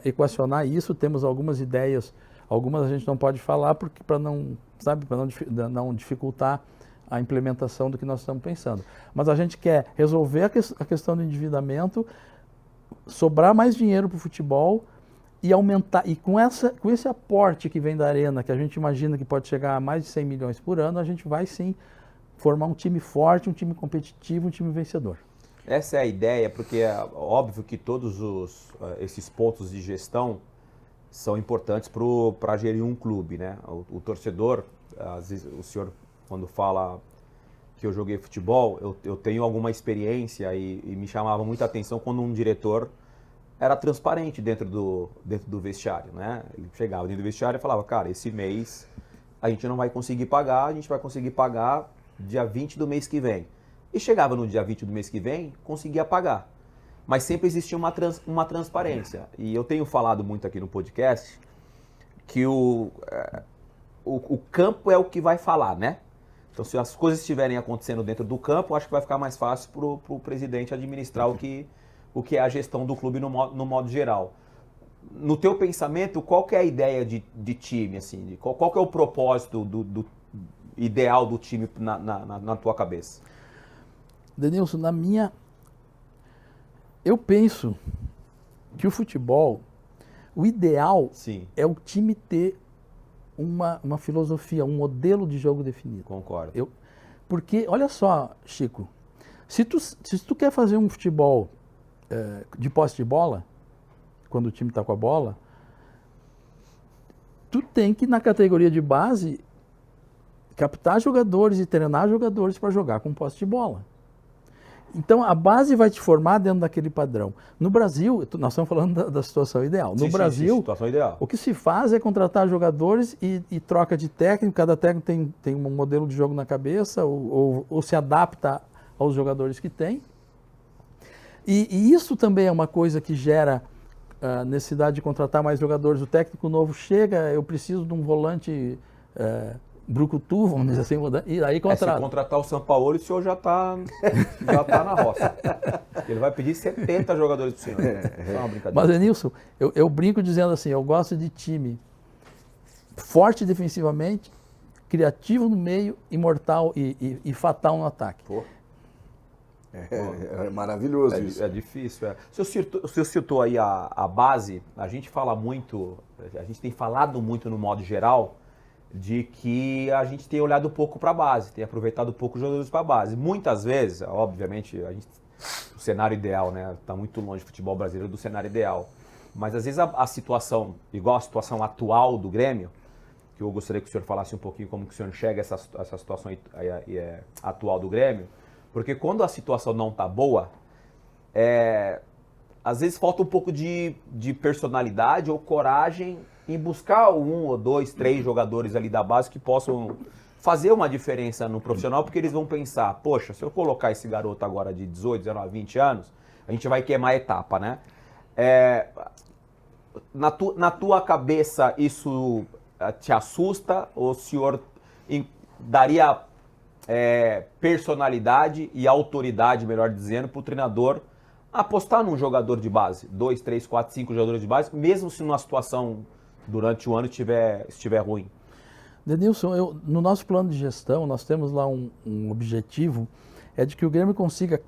equacionar isso. Temos algumas ideias, algumas a gente não pode falar para não dificultar a implementação do que nós estamos pensando. Mas a gente quer resolver a questão do endividamento, sobrar mais dinheiro para o futebol e aumentar. E com esse aporte que vem da Arena, que a gente imagina que pode chegar a mais de 100 milhões por ano, a gente vai sim formar um time forte, um time competitivo, um time vencedor. Essa é a ideia, porque é óbvio que todos esses pontos de gestão são importantes para gerir um clube, né? O torcedor, às vezes o senhor, quando fala que eu joguei futebol, eu tenho alguma experiência e me chamava muita atenção quando um diretor era transparente dentro do vestiário, né? Ele chegava dentro do vestiário e falava, cara, esse mês a gente não vai conseguir pagar, a gente vai conseguir pagar dia 20 do mês que vem. E chegava no dia 20 do mês que vem, conseguia pagar. Mas sempre existia uma transparência. E eu tenho falado muito aqui no podcast que o campo é o que vai falar, né? Então, se as coisas estiverem acontecendo dentro do campo, acho que vai ficar mais fácil para o presidente administrar o que é a gestão do clube no modo geral. No teu pensamento, qual que é a ideia de time? Assim, qual que é o propósito do ideal do time na tua cabeça? Denilson, eu penso que o futebol, o ideal Sim. é o time ter uma filosofia, um modelo de jogo definido. Concordo. Porque, olha só, Chico, se tu quer fazer um futebol de posse de bola, quando o time está com a bola, tu tem que, na categoria de base, captar jogadores e treinar jogadores para jogar com posse de bola. Então, a base vai te formar dentro daquele padrão. No Brasil, nós estamos falando da situação ideal. No Brasil, situação ideal. O que se faz é contratar jogadores e troca de técnico. Cada técnico tem um modelo de jogo na cabeça ou se adapta aos jogadores que tem. E isso também é uma coisa que gera a necessidade de contratar mais jogadores. O técnico novo chega, eu preciso de um volante brucutu, vamos dizer assim, e aí contrata. Se contratar o Sampaoli, o senhor já tá na roça. Ele vai pedir 70 jogadores pro senhor. É uma brincadeira. Mas, Denilson, eu brinco dizendo assim, eu gosto de time forte defensivamente, criativo no meio, imortal e fatal no ataque. Pô. É maravilhoso isso. É difícil. O senhor citou aí a base, a gente tem falado muito no modo geral de que a gente tem olhado pouco para a base, tem aproveitado pouco os jogadores para a base. Muitas vezes, obviamente, o cenário ideal, né? Está muito longe do futebol brasileiro do cenário ideal. Mas às vezes a situação, igual a situação atual do Grêmio, que eu gostaria que o senhor falasse um pouquinho como que o senhor enxerga essa situação atual do Grêmio, porque quando a situação não está boa, às vezes falta um pouco de personalidade ou coragem em buscar 1 ou 2, 3 jogadores ali da base que possam fazer uma diferença no profissional, porque eles vão pensar, poxa, se eu colocar esse garoto agora de 18, 19, 20 anos, a gente vai queimar a etapa, né? Na tua cabeça isso te assusta? Ou o senhor daria personalidade e autoridade, melhor dizendo, para o treinador apostar num jogador de base? 2, 3, 4, 5 jogadores de base, mesmo se numa situação durante o ano estiver ruim? Denilson, no nosso plano de gestão, nós temos lá um objetivo, é de que o Grêmio consiga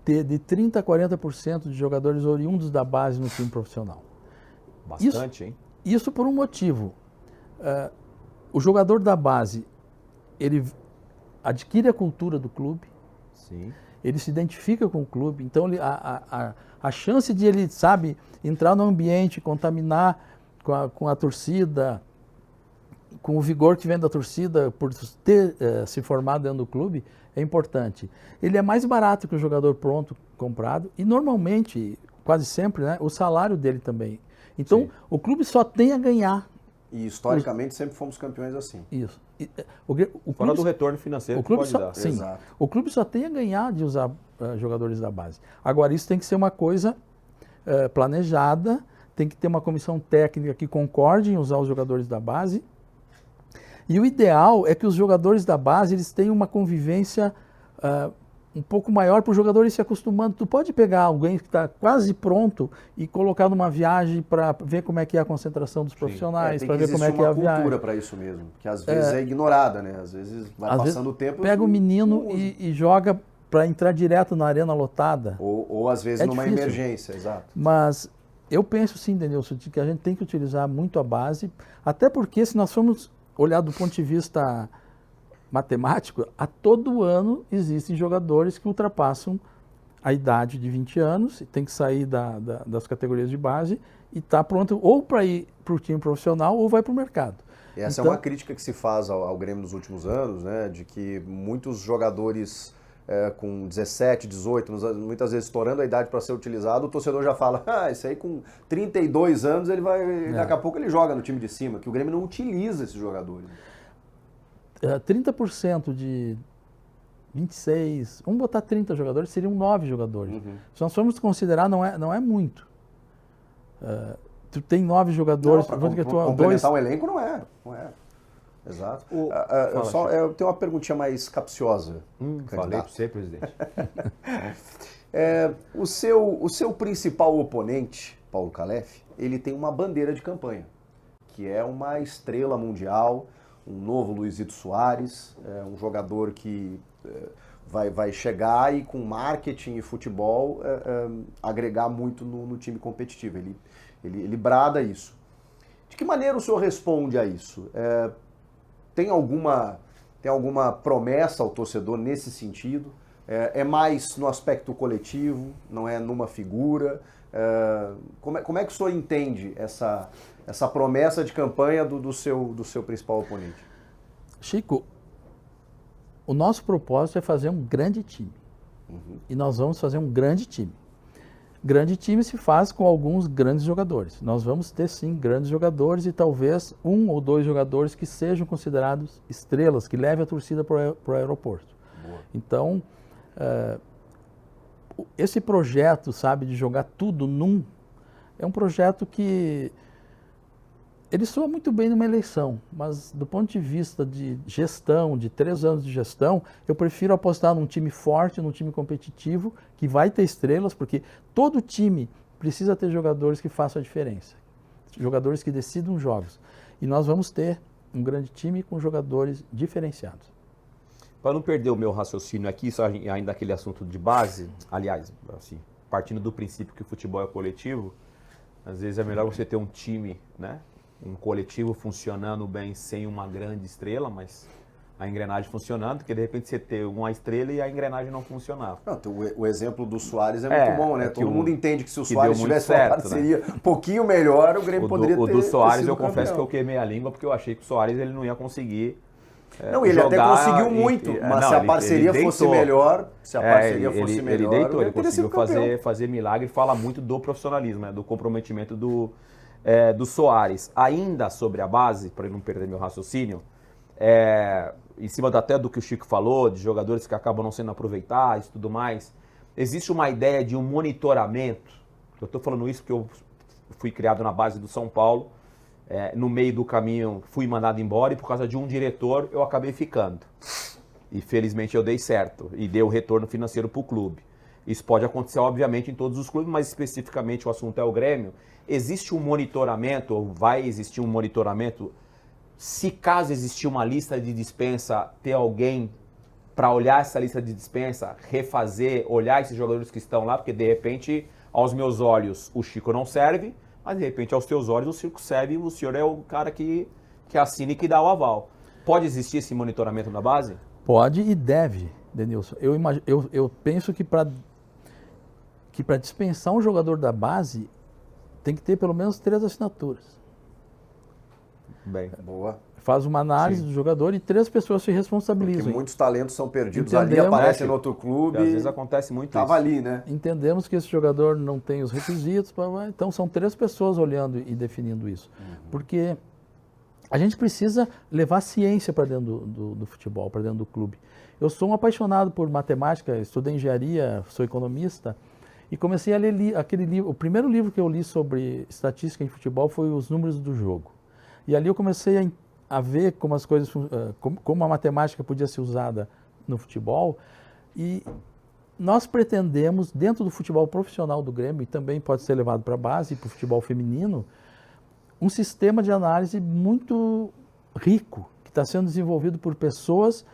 ter de 30% a 40% de jogadores oriundos da base no time profissional. Bastante, hein? Isso por um motivo. O jogador da base, ele adquire a cultura do clube, sim, ele se identifica com o clube, então a chance de ele, entrar no ambiente, contaminar com a torcida, com o vigor que vem da torcida por ter se formado dentro do clube, é importante. Ele é mais barato que o jogador pronto, comprado, e normalmente, quase sempre, né, o salário dele também. Então, sim, o clube só tem a ganhar. E historicamente sempre fomos campeões assim. Isso. Fora do retorno financeiro o clube que pode dar. Sim, exato. O clube só tem a ganhar de usar jogadores da base. Agora, isso tem que ser uma coisa planejada, tem que ter uma comissão técnica que concorde em usar os jogadores da base. E o ideal é que os jogadores da base eles tenham uma convivência um pouco maior para o jogador ir se acostumando. Tu pode pegar alguém que está quase pronto e colocar numa viagem para ver como é que é a concentração dos profissionais, para ver como é que é a viagem. Tem uma cultura para isso mesmo, que às vezes é ignorada, né? Às vezes vai passando o tempo... Pega o menino e joga para entrar direto na arena lotada. Ou às vezes numa difícil. Emergência, exato. Mas eu penso sim, Denilson, de que a gente tem que utilizar muito a base, até porque se nós formos olhar do ponto de vista matemático, a todo ano existem jogadores que ultrapassam a idade de 20 anos, tem que sair das categorias de base e está pronto ou para ir para o time profissional ou vai para o mercado. E essa é uma crítica que se faz ao Grêmio nos últimos anos, né, de que muitos jogadores com 17, 18, muitas vezes estourando a idade para ser utilizado, o torcedor já fala, isso aí com 32 anos ele vai, daqui a pouco ele joga no time de cima, que o Grêmio não utiliza esses jogadores. 30% de 26, vamos botar 30 jogadores, seriam 9 jogadores. Uhum. Se nós formos considerar, não é muito. Tu tem 9 jogadores... Para complementar um elenco não é. Exato. Eu tenho uma perguntinha mais capciosa. Falei para você, presidente. O seu principal oponente, Paulo Calef, ele tem uma bandeira de campanha, que é uma estrela mundial, um novo Luizito Soares, um jogador que vai chegar e com marketing e futebol agregar muito no time competitivo. Ele brada isso. De que maneira o senhor responde a isso? Tem alguma promessa ao torcedor nesse sentido? É mais no aspecto coletivo, não é numa figura? Como é que o senhor entende essa promessa de campanha do seu principal oponente? Chico, o nosso propósito é fazer um grande time. Uhum. E nós vamos fazer um grande time. Grande time se faz com alguns grandes jogadores. Nós vamos ter, sim, grandes jogadores e talvez 1 ou 2 jogadores que sejam considerados estrelas, que levem a torcida para o aeroporto. Boa. Então, esse projeto, de jogar tudo num, é um projeto que ele soa muito bem numa eleição, mas do ponto de vista de gestão, de 3 anos de gestão, eu prefiro apostar num time forte, num time competitivo, que vai ter estrelas, porque todo time precisa ter jogadores que façam a diferença, jogadores que decidam jogos. E nós vamos ter um grande time com jogadores diferenciados. Para não perder o meu raciocínio aqui, só ainda aquele assunto de base, aliás, assim, partindo do princípio que o futebol é coletivo, às vezes é melhor você ter um time, né? Um coletivo funcionando bem sem uma grande estrela, mas a engrenagem funcionando, porque de repente você ter uma estrela e a engrenagem não funcionar. Não, o exemplo do Soares é muito bom, né? Todo mundo entende que se o que Soares deu muito tivesse certo, uma parceria um pouquinho melhor, o Grêmio poderia ter. O do Soares sido eu confesso campeão. que eu queimei a língua, porque eu achei que o Soares ele não ia conseguir. Não, ele até jogar conseguiu muito, mas não, se a parceria ele fosse deitou. melhor, ele deitou, ele teria sido conseguiu campeão. fazer milagre, fala muito do profissionalismo, né, do comprometimento do Soares. Ainda sobre a base, para não perder meu raciocínio, em cima até do que o Chico falou, de jogadores que acabam não sendo aproveitados e tudo mais, existe uma ideia de um monitoramento. Eu estou falando isso porque eu fui criado na base do São Paulo, no meio do caminho fui mandado embora e por causa de um diretor eu acabei ficando. E felizmente eu dei certo e dei o retorno financeiro para o clube. Isso pode acontecer obviamente em todos os clubes, mas especificamente o assunto é o Grêmio. Existe um monitoramento, ou vai existir um monitoramento, se caso existir uma lista de dispensa, ter alguém para olhar essa lista de dispensa, refazer, olhar esses jogadores que estão lá, porque de repente aos meus olhos o Chico não serve, mas de repente aos teus olhos o Chico serve e o senhor é o cara que assina e que dá o aval. Pode existir esse monitoramento na base? Pode e deve, Denilson. Eu penso que para dispensar um jogador da base tem que ter pelo menos 3 assinaturas. Bem, Boa. Faz uma análise do jogador e 3 pessoas se Porque responsabilizam. muitos talentos são perdidos Entendemos, ali, aparecem né, no outro clube. às vezes acontece muito Tava isso. ali, né? Entendemos que esse jogador não tem os requisitos, então são 3 pessoas olhando e definindo isso. Porque a gente precisa levar ciência para dentro do futebol, para dentro do clube. Eu sou um apaixonado por matemática, estudei engenharia, sou economista, e comecei a ler aquele livro. O primeiro livro que eu li sobre estatística em futebol foi Os Números do Jogo. E ali eu comecei a ver como as coisas, como a matemática podia ser usada no futebol. E nós pretendemos, dentro do futebol profissional do Grêmio, e também pode ser levado para a base, para o futebol feminino, um sistema de análise muito rico, que está sendo desenvolvido por pessoas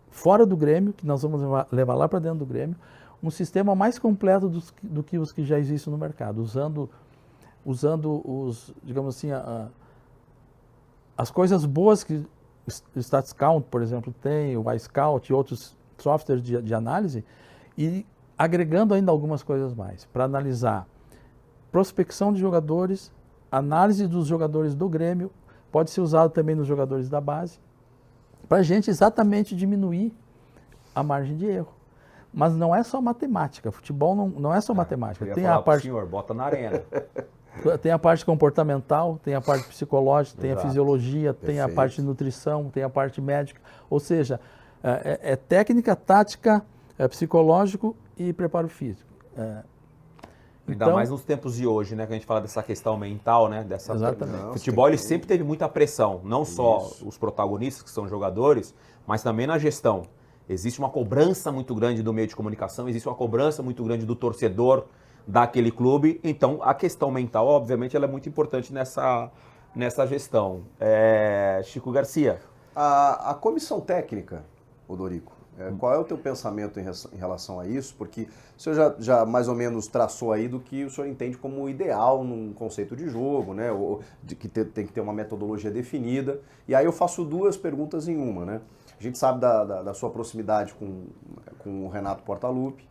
fora do Grêmio, que nós vamos levar lá para dentro do Grêmio, um sistema mais completo do que os que já existem no mercado, usando os, digamos assim, as coisas boas que o StatsCount, por exemplo, tem, o iScout e outros softwares de análise, e agregando ainda algumas coisas mais, para analisar prospecção de jogadores, análise dos jogadores do Grêmio, pode ser usado também nos jogadores da base, para a gente exatamente diminuir a margem de erro. Mas não é só matemática, futebol não é só matemática. Eu ia Tem falar a parte, pro senhor, bota na arena. tem a parte comportamental, tem a parte psicológica, tem a Exato. fisiologia, tem a Perfeito. parte de nutrição, tem a parte médica. Ou seja, é técnica, tática, psicológico e preparo físico. Ainda Então- mais nos tempos de hoje, né? Que a gente fala dessa questão mental, né? Exatamente. O futebol ele sempre teve muita pressão, não só os protagonistas, que são jogadores, mas também na gestão. Existe uma cobrança muito grande do meio de comunicação, existe uma cobrança muito grande do torcedor daquele clube. Então, a questão mental, obviamente, ela é muito importante nessa gestão. Chico Garcia. A comissão técnica, Odorico, qual é o teu pensamento em relação a isso? Porque o senhor já mais ou menos traçou aí do que o senhor entende como ideal num conceito de jogo, né? De que tem que ter uma metodologia definida. E aí eu faço 2 perguntas em uma, né? A gente sabe da sua proximidade com o Renato Portaluppi,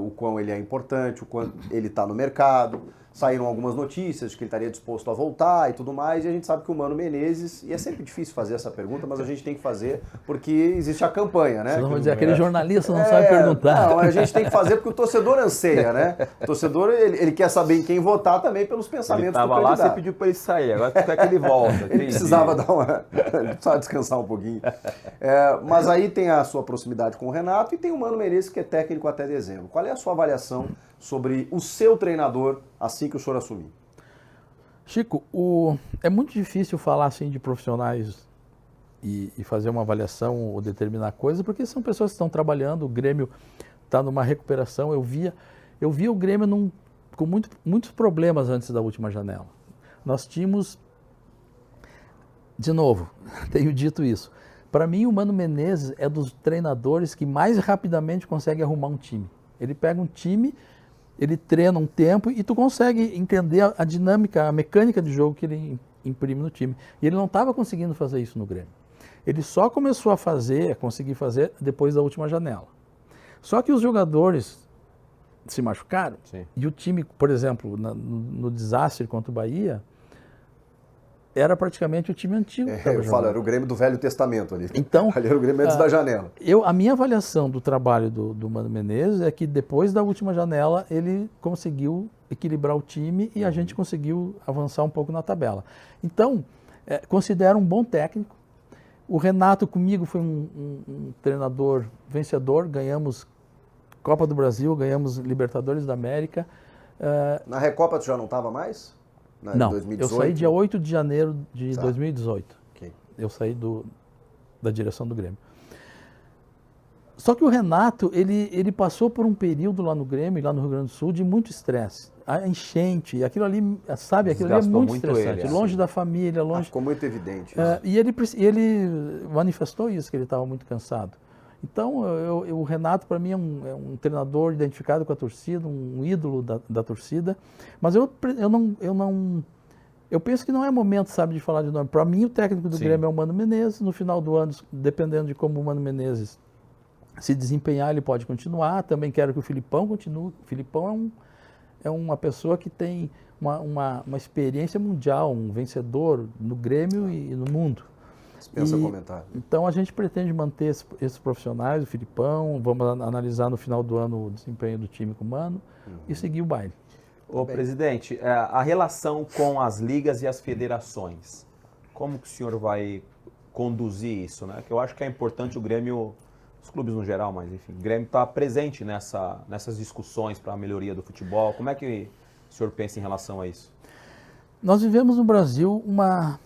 o quão ele é importante, o quanto ele está no mercado. Saíram algumas notícias de que ele estaria disposto a voltar e tudo mais, e a gente sabe que o Mano Menezes, e é sempre difícil fazer essa pergunta, mas a gente tem que fazer porque existe a campanha, né? Vocês vão dizer, aquele jornalista não sabe perguntar. Não, a gente tem que fazer porque o torcedor anseia, né? O torcedor, ele quer saber em quem votar também pelos Ele pensamentos do estava lá, candidato. você pediu para ele sair, agora tu quer que ele volta. Ele precisava ele precisava descansar um pouquinho. Mas aí tem a sua proximidade com o Renato e tem o Mano Menezes, que é técnico até dezembro. Qual é a sua avaliação sobre o seu treinador assim que o senhor assumir? Chico, é muito difícil falar assim de profissionais e fazer uma avaliação ou determinar coisas, porque são pessoas que estão trabalhando, o Grêmio está numa recuperação. Eu via o Grêmio com muitos problemas antes da última janela. Nós tínhamos, de novo, tenho dito isso, Para mim, o Mano Menezes é dos treinadores que mais rapidamente consegue arrumar um time. Ele pega um time, ele treina um tempo e tu consegue entender a dinâmica, a mecânica de jogo que ele imprime no time. E ele não estava conseguindo fazer isso no Grêmio. Ele só começou a conseguir fazer depois da última janela. Só que os jogadores se machucaram. Sim. E o time, por exemplo, no desastre contra o Bahia, era praticamente o time antigo. Eu falo, era o Grêmio do Velho Testamento ali. Então, ali era o Grêmio antes da janela. A minha avaliação do trabalho do Mano Menezes é que depois da última janela ele conseguiu equilibrar o time e a gente conseguiu avançar um pouco na tabela. Então, considero um bom técnico. O Renato comigo foi um treinador vencedor, ganhamos Copa do Brasil, ganhamos Libertadores da América. Na Recopa tu já não estava mais? Não, 2018? Eu saí dia 8 de janeiro de 2018. Okay. Eu saí da direção do Grêmio. Só que o Renato, ele passou por um período lá no Grêmio, lá no Rio Grande do Sul, de muito estresse. A enchente, aquilo ali, sabe, aquilo ali é muito estressante. Longe da família, longe... ficou muito evidente. E ele manifestou isso, que ele estava muito cansado. Então, o Renato, para mim, é um treinador identificado com a torcida, um ídolo da torcida. Mas eu penso que não é momento, sabe, de falar de nome. Para mim, o técnico do Grêmio é o Mano Menezes. No final do ano, dependendo de como o Mano Menezes se desempenhar, ele pode continuar. Também quero que o Filipão continue. O Filipão é uma pessoa que tem uma experiência mundial, um vencedor no Grêmio e no mundo. Dispensa comentário. Então a gente pretende manter esses profissionais, o Filipão, vamos analisar no final do ano o desempenho do time com o Mano e seguir o baile. Ô, presidente, a relação com as ligas e as federações, como que o senhor vai conduzir isso, né? Que eu acho que é importante o Grêmio, os clubes no geral, mas enfim, o Grêmio está presente nessas discussões para a melhoria do futebol. Como é que o senhor pensa em relação a isso? Nós vivemos no Brasil uma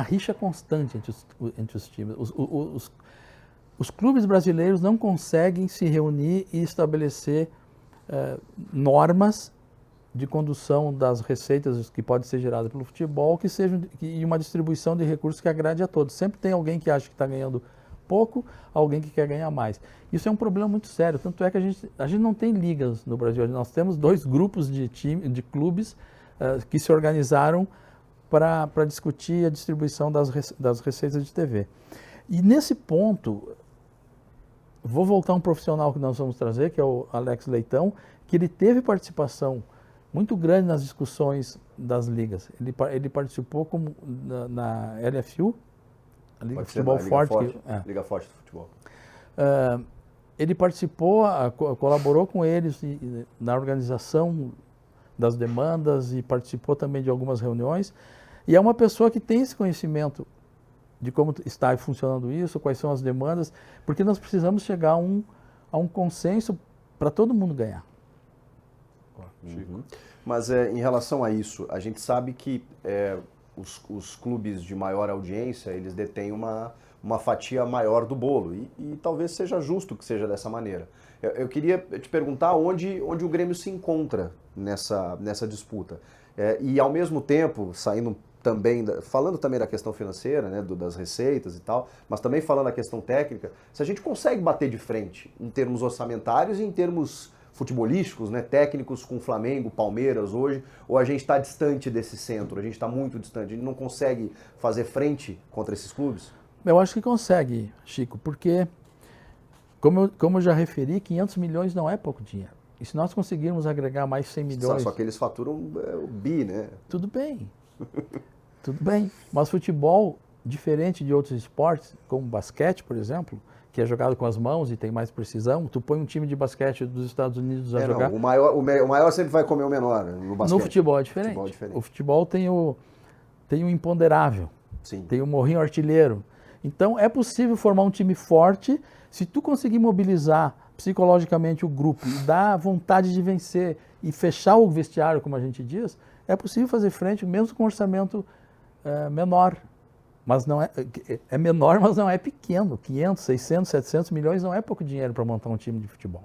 rixa constante entre os times. Os clubes brasileiros não conseguem se reunir e estabelecer normas de condução das receitas que podem ser geradas pelo futebol e uma distribuição de recursos que agrade a todos. Sempre tem alguém que acha que está ganhando pouco, alguém que quer ganhar mais. Isso é um problema muito sério, tanto é que a gente não tem ligas no Brasil. Nós temos 2 grupos de clubes que se organizaram para discutir a distribuição das receitas de TV. E nesse ponto, vou voltar a um profissional que nós vamos trazer, que é o Alex Leitão, que ele teve participação muito grande nas discussões das ligas. Ele participou na LFU, a Liga de Futebol Forte. Liga Forte do Futebol. Ele participou, colaborou com eles na organização das demandas e participou também de algumas reuniões. E é uma pessoa que tem esse conhecimento de como está funcionando isso, quais são as demandas, porque nós precisamos chegar a um consenso para todo mundo ganhar. Mas em relação a isso, a gente sabe que os clubes de maior audiência, eles detêm uma fatia maior do bolo e talvez seja justo que seja dessa maneira. Eu queria te perguntar onde o Grêmio se encontra nessa disputa. E ao mesmo tempo, falando também da questão financeira, né, das receitas e tal, mas também falando da questão técnica, se a gente consegue bater de frente em termos orçamentários e em termos futebolísticos, né, técnicos com Flamengo, Palmeiras hoje, ou a gente está distante desse centro, a gente está muito distante, a gente não consegue fazer frente contra esses clubes? Eu acho que consegue, Chico, porque, como eu já referi, 500 milhões não é pouco dinheiro. E se nós conseguirmos agregar mais 100 milhões... Só que eles faturam o bi, né? Tudo bem. Tudo bem. Mas futebol, diferente de outros esportes, como basquete, por exemplo, que é jogado com as mãos e tem mais precisão, tu põe um time de basquete dos Estados Unidos a jogar... Não, o maior sempre vai comer o menor no basquete. No futebol é diferente. O futebol tem o imponderável. Sim. Tem o morrinho artilheiro. Então é possível formar um time forte se tu conseguir mobilizar psicologicamente o grupo e dar vontade de vencer e fechar o vestiário, como a gente diz, é possível fazer frente mesmo com um orçamento menor. Mas não é menor, mas não é pequeno. 500, 600, 700 milhões não é pouco dinheiro para montar um time de futebol.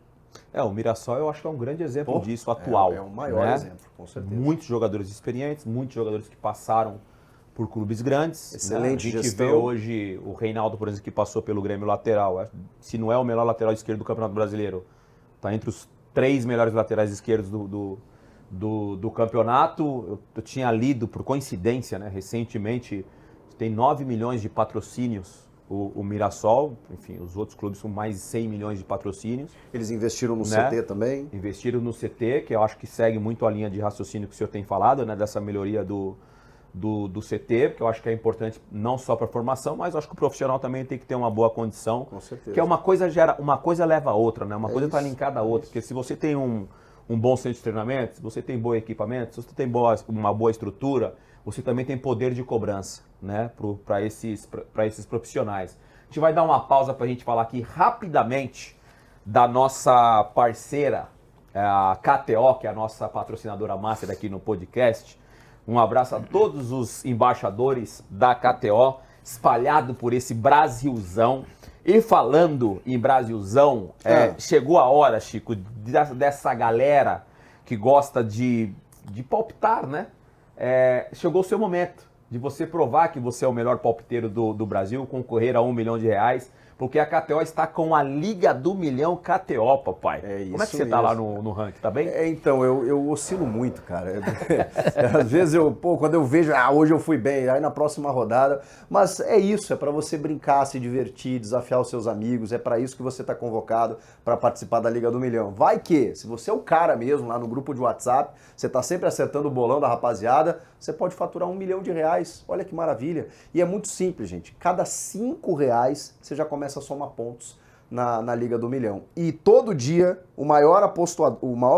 O Mirassol eu acho que é um grande exemplo disso atual. É o maior exemplo, com certeza. Muitos jogadores experientes, muitos jogadores que passaram por clubes grandes. Excelente né? A gente gestão. vê hoje o Reinaldo, por exemplo, que passou pelo Grêmio lateral. Se não é o melhor lateral esquerdo do Campeonato Brasileiro, está entre os 3 melhores laterais esquerdos do campeonato. Eu tinha lido, por coincidência, né, recentemente, tem 9 milhões de patrocínios o Mirassol, enfim, os outros clubes com mais de 100 milhões de patrocínios. Eles investiram no né? CT também. Investiram no CT, que eu acho que segue muito a linha de raciocínio que o senhor tem falado, né, dessa melhoria do CT, porque eu acho que é importante não só para a formação, mas eu acho que o profissional também tem que ter uma boa condição. Com certeza. Que é uma coisa leva a outra, né? Uma coisa está linkada à outra. Porque se você tem um bom centro de treinamento, se você tem bom equipamento, se você tem uma boa estrutura, você também tem poder de cobrança, né? Para esses profissionais. A gente vai dar uma pausa para a gente falar aqui rapidamente da nossa parceira, a KTO, que é a nossa patrocinadora master aqui no podcast. Um abraço a todos os embaixadores da KTO, espalhado por esse Brasilzão. E falando em Brasilzão, chegou a hora, Chico, dessa galera que gosta de palpitar, né? Chegou o seu momento de você provar que você é o melhor palpiteiro do Brasil, concorrer a R$1 milhão, porque a KTO está com a Liga do Milhão KTO, papai. Como é que você está lá no ranking, tá bem? Então, eu oscilo muito, cara. Às vezes quando eu vejo, hoje eu fui bem, aí na próxima rodada. Mas é isso, é para você brincar, se divertir, desafiar os seus amigos, é para isso que você está convocado para participar da Liga do Milhão. Vai que, se você é o cara mesmo lá no grupo de WhatsApp, você está sempre acertando o bolão da rapaziada, você pode faturar R$1 milhão. Olha que maravilha. E é muito simples, gente. Cada R$5 você já começa a somar pontos na Liga do Milhão. E todo dia, o maior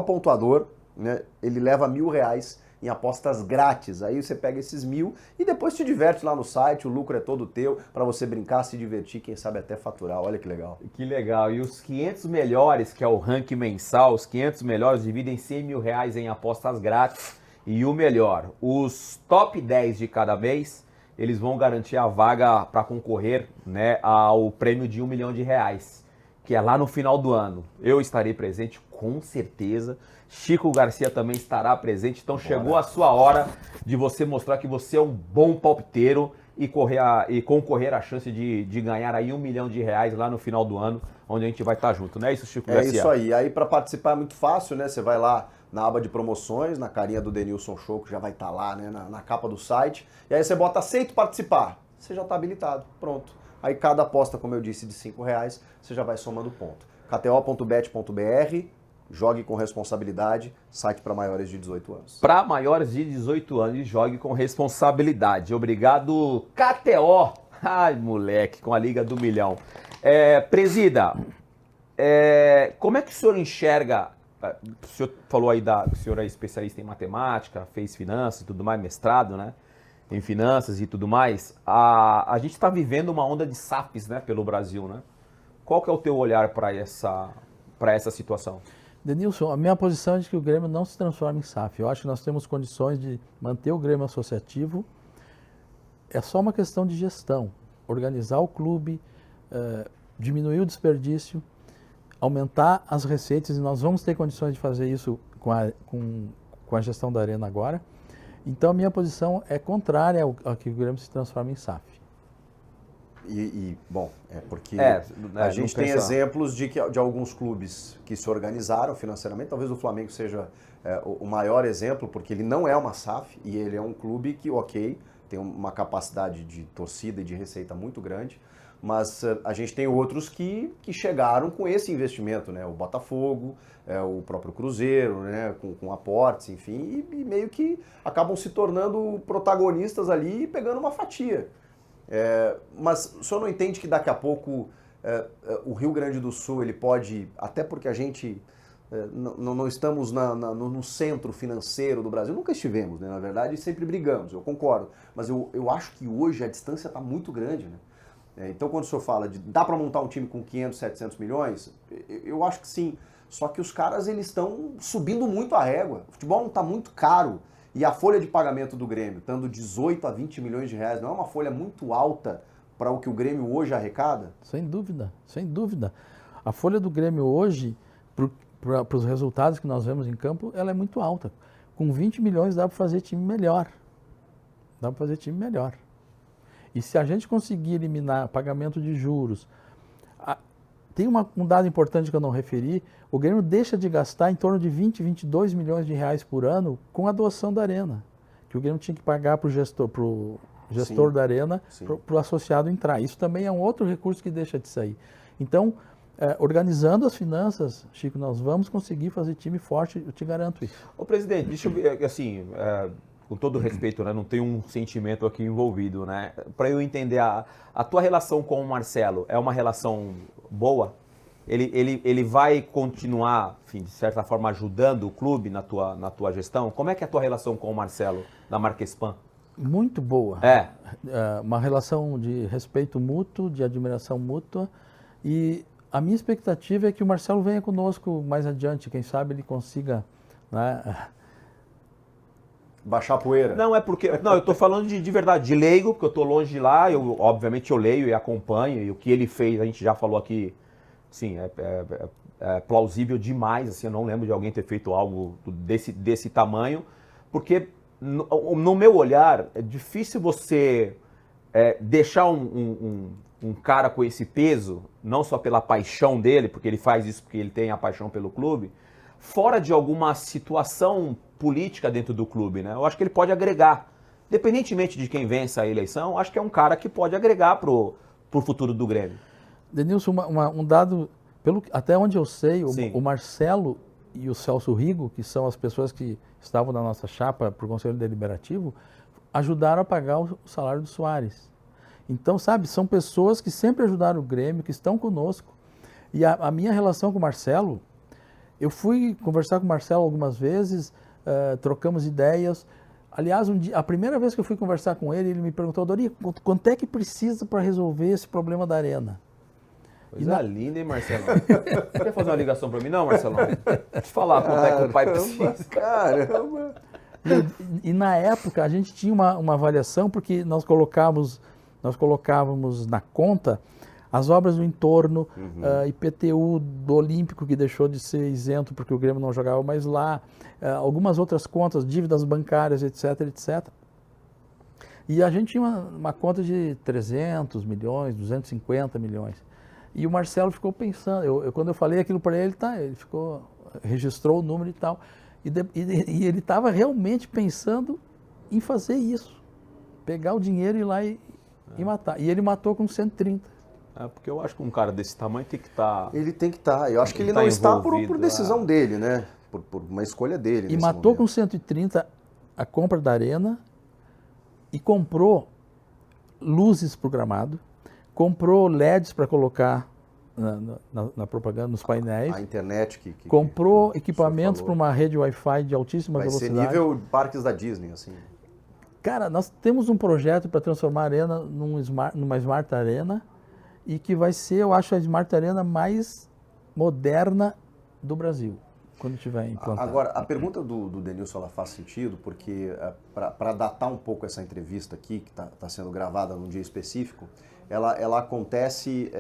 pontuador, né, ele leva R$1.000 em apostas grátis. Aí você pega esses 1.000 e depois te diverte lá no site, o lucro é todo teu, para você brincar, se divertir, quem sabe até faturar. Olha que legal. Que legal. E os 500 melhores, que é o ranking mensal, os 500 melhores dividem R$100.000 em apostas grátis. E o melhor, os top 10 de cada mês, eles vão garantir a vaga para concorrer, né, ao prêmio de R$1 milhão, que é lá no final do ano. Eu estarei presente, com certeza. Chico Garcia também estará presente. Então chegou a sua hora de você mostrar que você é um bom palpiteiro e concorrer à chance de ganhar aí R$1 milhão lá no final do ano, onde a gente vai estar junto. Não é isso, Chico Garcia? É isso aí. Aí para participar é muito fácil, né? Você vai lá na aba de promoções, na carinha do Denilson Show, que já vai estar lá, né, na capa do site. E aí você bota aceito participar. Você já está habilitado. Pronto. Aí cada aposta, como eu disse, de R$5, você já vai somando ponto. kto.bet.br, jogue com responsabilidade, site para maiores de 18 anos. Para maiores de 18 anos, e jogue com responsabilidade. Obrigado, KTO. Ai, moleque, com a Liga do Milhão. Presida, como é que o senhor enxerga... O senhor falou aí que o senhor é especialista em matemática, fez finanças e tudo mais, mestrado, né? Em finanças e tudo mais. A gente está vivendo uma onda de SAFs, né, pelo Brasil, né? Qual que é o teu olhar para essa situação? Denilson, a minha posição é de que o Grêmio não se transforma em SAF. Eu acho que nós temos condições de manter o Grêmio associativo. É só uma questão de gestão. Organizar o clube, diminuir o desperdício, aumentar as receitas, e nós vamos ter condições de fazer isso com a gestão da Arena agora. Então, a minha posição é contrária ao que o Grêmio se transforma em SAF. Bom, porque a gente tem exemplos de alguns clubes que se organizaram financeiramente. Talvez o Flamengo seja o maior exemplo, porque ele não é uma SAF e ele é um clube que, tem uma capacidade de torcida e de receita muito grande, mas a gente tem outros que chegaram com esse investimento, né? O Botafogo, o próprio Cruzeiro, né? Com aportes, enfim, e meio que acabam se tornando protagonistas ali e pegando uma fatia. Mas o senhor não entende que daqui a pouco o Rio Grande do Sul, ele pode, até porque a gente não estamos no centro financeiro do Brasil, nunca estivemos, né? Na verdade, sempre brigamos, eu concordo, mas eu acho que hoje a distância está muito grande, né? Então, quando o senhor fala de dá para montar um time com 500, 700 milhões, eu acho que sim. Só que os caras eles estão subindo muito a régua. O futebol não está muito caro. E a folha de pagamento do Grêmio, estando 18 a 20 milhões de reais, não é uma folha muito alta para o que o Grêmio hoje arrecada? Sem dúvida, sem dúvida. A folha do Grêmio hoje, para os resultados que nós vemos em campo, ela é muito alta. Com 20 milhões dá para fazer time melhor. dá para fazer time melhor. E se a gente conseguir eliminar pagamento de juros, tem um dado importante que eu não referi, o Grêmio deixa de gastar em torno de 20, 22 milhões de reais por ano com a doação da Arena, que o Grêmio tinha que pagar para o gestor da Arena, para o associado entrar. Isso também é um outro recurso que deixa de sair. Então, organizando as finanças, Chico, nós vamos conseguir fazer time forte, eu te garanto isso. Ô, presidente, deixa eu ver, assim, com todo respeito, né, não tem um sentimento aqui envolvido, né? Para eu entender, a tua relação com o Marcelo é uma relação boa? Ele vai continuar, enfim, de certa forma, ajudando o clube na tua gestão? Como é que é a tua relação com o Marcelo, da Marquespan? Muito boa. Uma relação de respeito mútuo, de admiração mútua. E a minha expectativa é que o Marcelo venha conosco mais adiante. Quem sabe ele consiga, né, baixar a poeira. Não, é porque... Não, eu estou falando de verdade, de leigo, porque eu estou longe de lá, obviamente eu leio e acompanho, e o que ele fez, a gente já falou aqui, sim, é plausível demais, assim, eu não lembro de alguém ter feito algo desse tamanho, porque no meu olhar, é difícil você deixar um cara com esse peso, não só pela paixão dele, porque ele faz isso porque ele tem a paixão pelo clube, fora de alguma situação política dentro do clube, né? Eu acho que ele pode agregar, independentemente de quem vença a eleição, acho que é um cara que pode agregar pro futuro do Grêmio. Denilson, um dado, até onde eu sei, o Marcelo e o Celso Rigo, que são as pessoas que estavam na nossa chapa para o Conselho Deliberativo, ajudaram a pagar o salário do Soares. Então, sabe, são pessoas que sempre ajudaram o Grêmio, que estão conosco. E a minha relação com o Marcelo, eu fui conversar com o Marcelo algumas vezes, trocamos ideias. Aliás, a primeira vez que eu fui conversar com ele, ele me perguntou, Dorico, quanto é que precisa para resolver esse problema da Arena? Coisa linda, hein, Marcelo? Quer fazer uma ligação para mim, não, Marcelo? Deixa eu te falar quanto é que o pai precisa. Caramba! E na época, a gente tinha uma avaliação, porque nós colocávamos na conta as obras do entorno, IPTU do Olímpico, que deixou de ser isento porque o Grêmio não jogava mais lá, algumas outras contas, dívidas bancárias, etc, etc. E a gente tinha uma conta de 300 milhões, 250 milhões. E o Marcelo ficou pensando, quando eu falei aquilo para ele, ele registrou o número e tal, e ele estava realmente pensando em fazer isso, pegar o dinheiro e ir lá e matar. E ele matou com 130. Porque eu acho que um cara desse tamanho tem que estar... Ele tem que estar. Eu acho que ele não está por decisão dele, né? Por uma escolha dele. E matou com 130 a compra da Arena e comprou luzes para o gramado, comprou LEDs para colocar na propaganda, nos painéis. A internet comprou equipamentos para uma rede Wi-Fi de altíssima velocidade. Vai ser nível parques da Disney, assim. Cara, nós temos um projeto para transformar a Arena numa Smart Arena e que vai ser, eu acho, a Smart Arena mais moderna do Brasil, quando estiver implantado. Agora, a pergunta do Denilson ela faz sentido, porque para datar um pouco essa entrevista aqui, que está sendo gravada num dia específico, ela acontece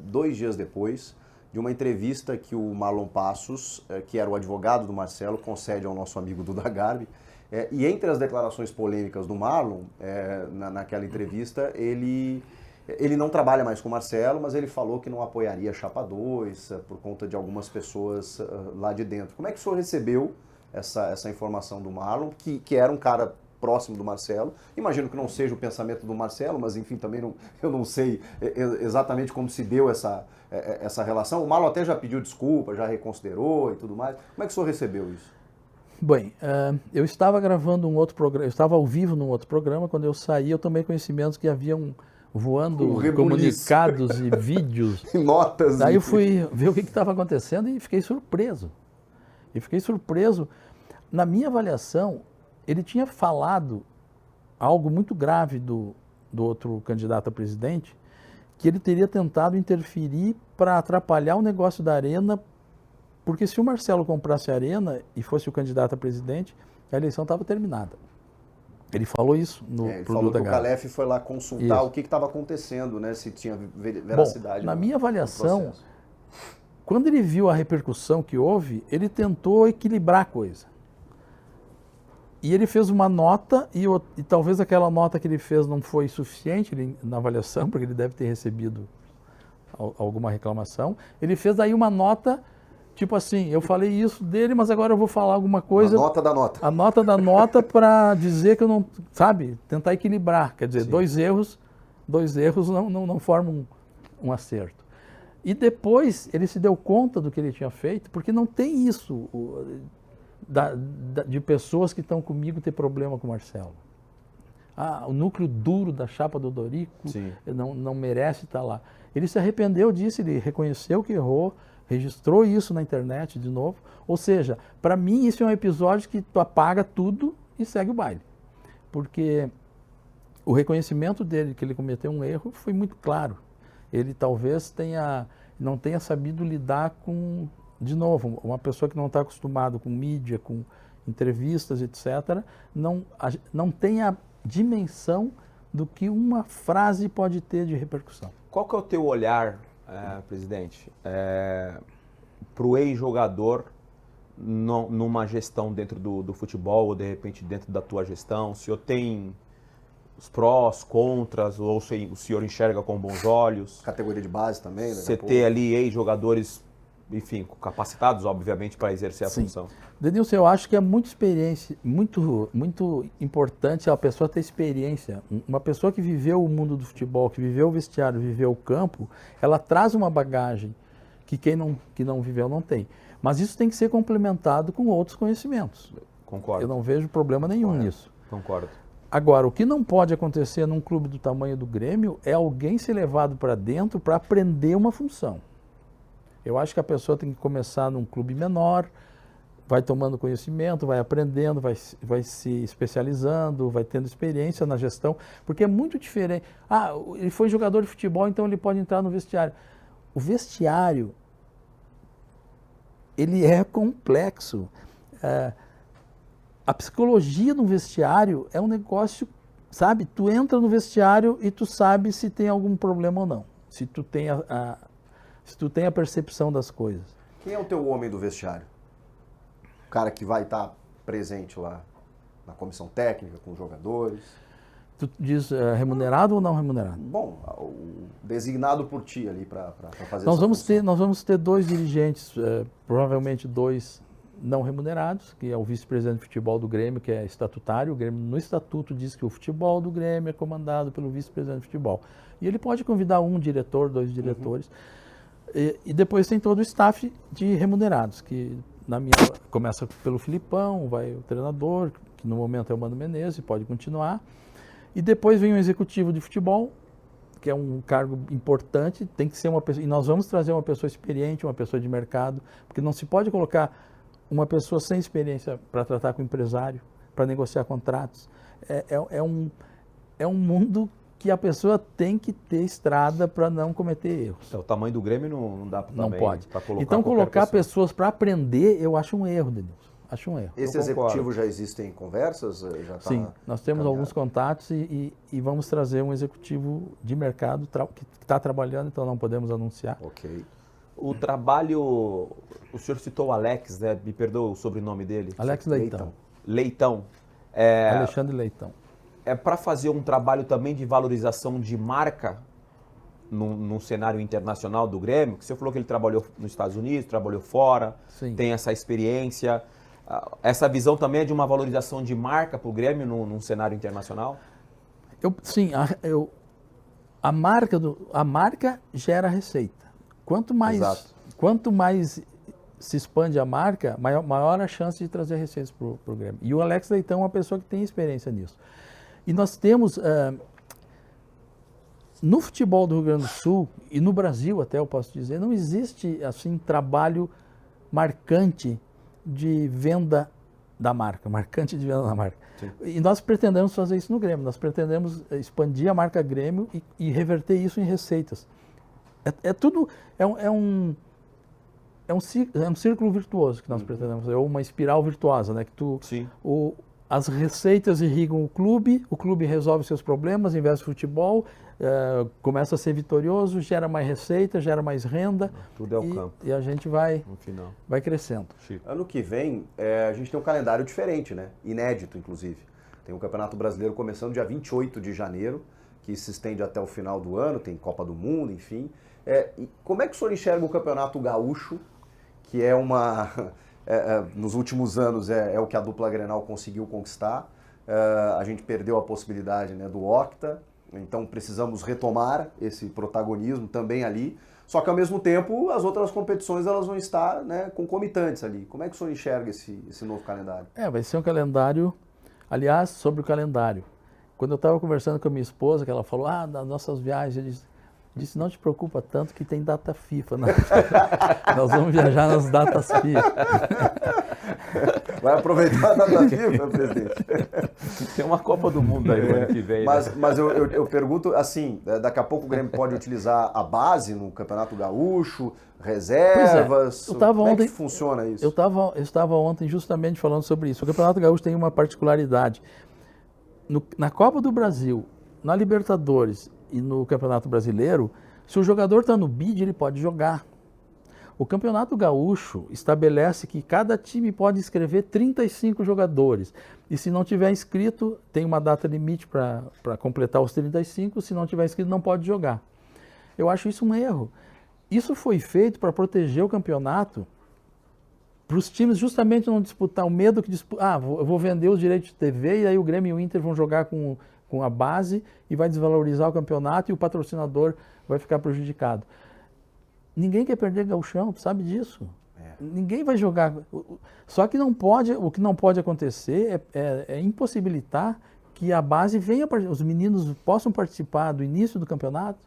2 dias depois de uma entrevista que o Marlon Passos, que era o advogado do Marcelo, concede ao nosso amigo Duda Garbi. E entre as declarações polêmicas do Marlon, naquela entrevista, ele não trabalha mais com o Marcelo, mas ele falou que não apoiaria a Chapa 2 por conta de algumas pessoas lá de dentro. Como é que o senhor recebeu essa informação do Marlon, que era um cara próximo do Marcelo? Imagino que não seja o pensamento do Marcelo, mas enfim, também eu não sei exatamente como se deu essa relação. O Marlon até já pediu desculpa, já reconsiderou e tudo mais. Como é que o senhor recebeu isso? Bem, eu estava gravando um outro programa, eu estava ao vivo num outro programa, quando eu saí eu tomei conhecimento que haviam voando comunicados e vídeos. E notas. Daí eu fui ver o que estava acontecendo e fiquei surpreso. Na minha avaliação, ele tinha falado algo muito grave do outro candidato a presidente, que ele teria tentado interferir para atrapalhar o negócio da Arena, porque se o Marcelo comprasse a Arena e fosse o candidato a presidente, a eleição estava terminada. Ele falou isso ele falou que o Calef foi lá consultar o que estava acontecendo, né? Se tinha veracidade. Bom, na minha avaliação, quando ele viu a repercussão que houve, ele tentou equilibrar a coisa. E ele fez uma nota, e talvez aquela nota que ele fez não foi suficiente na avaliação, porque ele deve ter recebido alguma reclamação. Ele fez aí uma nota, tipo assim, eu falei isso dele, mas agora eu vou falar alguma coisa. A nota da nota. A nota da nota para dizer que eu não, sabe, tentar equilibrar. Quer dizer, Sim. dois erros não formam um acerto. E depois ele se deu conta do que ele tinha feito, porque não tem isso de pessoas que estão comigo ter problema com o Marcelo. O núcleo duro da chapa do Dorico não merece estar lá. Ele se arrependeu disso, ele reconheceu que errou, registrou isso na internet de novo. Ou seja, para mim isso é um episódio que tu apaga tudo e segue o baile. Porque o reconhecimento dele que ele cometeu um erro foi muito claro. Ele talvez não tenha sabido lidar com, de novo, uma pessoa que não está acostumada com mídia, com entrevistas, etc., não tem a dimensão do que uma frase pode ter de repercussão. Qual que é o teu olhar, presidente, para o ex-jogador numa gestão dentro do futebol ou, de repente, dentro da tua gestão? O senhor tem os prós, contras, ou o senhor enxerga com bons olhos? Categoria de base também, né? Você ter ali ex-jogadores, enfim, capacitados, obviamente, para exercer a função. Denilson, eu acho que é muito experiência, muito importante a pessoa ter experiência. Uma pessoa que viveu o mundo do futebol, que viveu o vestiário, viveu o campo, ela traz uma bagagem que quem não viveu não tem. Mas isso tem que ser complementado com outros conhecimentos. Concordo. Eu não vejo problema nenhum nisso. Concordo. Agora, o que não pode acontecer num clube do tamanho do Grêmio é alguém ser levado para dentro para aprender uma função. Eu acho que a pessoa tem que começar num clube menor, vai tomando conhecimento, vai aprendendo, vai se especializando, vai tendo experiência na gestão, porque é muito diferente. Ele foi jogador de futebol, então ele pode entrar no vestiário. O vestiário, ele é complexo. A psicologia no vestiário é um negócio, sabe? Tu entra no vestiário e tu sabe se tem algum problema ou não. Se tu tem a percepção das coisas. Quem é o teu homem do vestiário? O cara que vai estar presente lá na comissão técnica, com os jogadores? Tu diz remunerado ou não remunerado? Bom, o designado por ti ali para fazer Nós essa vamos função. nós vamos ter 2 dirigentes, provavelmente 2 não remunerados, que é o vice-presidente de futebol do Grêmio, que é estatutário. O Grêmio, no estatuto, diz que o futebol do Grêmio é comandado pelo vice-presidente de futebol. E ele pode convidar um diretor, 2 diretores. E depois tem todo o staff de remunerados, que começa pelo Filipão, vai o treinador, que no momento é o Mano Menezes, pode continuar. E depois vem o executivo de futebol, que é um cargo importante, tem que ser uma pessoa, e nós vamos trazer uma pessoa experiente, uma pessoa de mercado, porque não se pode colocar uma pessoa sem experiência para tratar com o empresário, para negociar contratos. É um mundo que a pessoa tem que ter estrada para não cometer erros. O tamanho do Grêmio não dá para Não pode. colocar Então, colocar pessoa. pessoas para aprender, eu acho um erro, Denilson. Acho um erro. Esse executivo já existem conversas? Já tá Sim, nós temos caminhado? alguns contatos e vamos trazer um executivo de mercado que está trabalhando, então não podemos anunciar. Ok. O trabalho, o senhor citou o Alex, né? Me perdoa o sobrenome dele. Alex Leitão. Leitão. Alexandre Leitão. É para fazer um trabalho também de valorização de marca num cenário internacional do Grêmio, que você falou que ele trabalhou nos Estados Unidos, trabalhou fora, Sim. tem essa experiência. Essa visão também é de uma valorização de marca para o Grêmio num cenário internacional? Sim, a marca gera receita. Quanto mais se expande a marca, maior a chance de trazer receitas para o Grêmio. E o Alex Leitão é uma pessoa que tem experiência nisso. E nós temos, no futebol do Rio Grande do Sul, e no Brasil até eu posso dizer, não existe assim trabalho marcante de venda da marca, Sim. E nós pretendemos fazer isso no Grêmio, nós pretendemos expandir a marca Grêmio e reverter isso em receitas. É um círculo virtuoso que nós pretendemos fazer, ou uma espiral virtuosa, né? Que Sim. as receitas irrigam o clube resolve seus problemas, investe em futebol, começa a ser vitorioso, gera mais receita, gera mais renda. Tudo é o campo. E a gente vai crescendo. Chico. Ano que vem, a gente tem um calendário diferente, né? Inédito, inclusive. Tem o Campeonato Brasileiro começando dia 28 de janeiro, que se estende até o final do ano, tem Copa do Mundo, enfim. E como é que o senhor enxerga o Campeonato Gaúcho, que é uma... nos últimos anos é o que a dupla Grenal conseguiu conquistar. A gente perdeu a possibilidade, né, do Octa, então precisamos retomar esse protagonismo também ali. Só que ao mesmo tempo as outras competições elas vão estar, né, concomitantes ali. Como é que o senhor enxerga esse novo calendário? Vai ser um calendário, aliás, sobre o calendário. Quando eu estava conversando com a minha esposa, que ela falou, das nossas viagens, eu disse, não te preocupa tanto que tem data FIFA. Né? Nós vamos viajar nas datas FIFA. Vai aproveitar a data FIFA, presidente. Tem uma Copa do Mundo aí no ano que vem. Mas eu pergunto, assim, daqui a pouco o Grêmio pode utilizar a base no Campeonato Gaúcho, reservas? Como é que funciona isso? Eu estava ontem justamente falando sobre isso. O Campeonato Gaúcho tem uma particularidade. Na Copa do Brasil, na Libertadores e no Campeonato Brasileiro, se o jogador está no bid, ele pode jogar. O Campeonato Gaúcho estabelece que cada time pode inscrever 35 jogadores. E se não tiver inscrito, tem uma data limite para completar os 35. Se não tiver inscrito, não pode jogar. Eu acho isso um erro. Isso foi feito para proteger o campeonato, para os times justamente não disputar. O medo que eu vou vender os direitos de TV e aí o Grêmio e o Inter vão jogar com a base e vai desvalorizar o campeonato e o patrocinador vai ficar prejudicado. Ninguém quer perder gauchão, tu sabe disso. Ninguém vai jogar. Só que o que não pode acontecer é impossibilitar que a base venha, os meninos possam participar do início do campeonato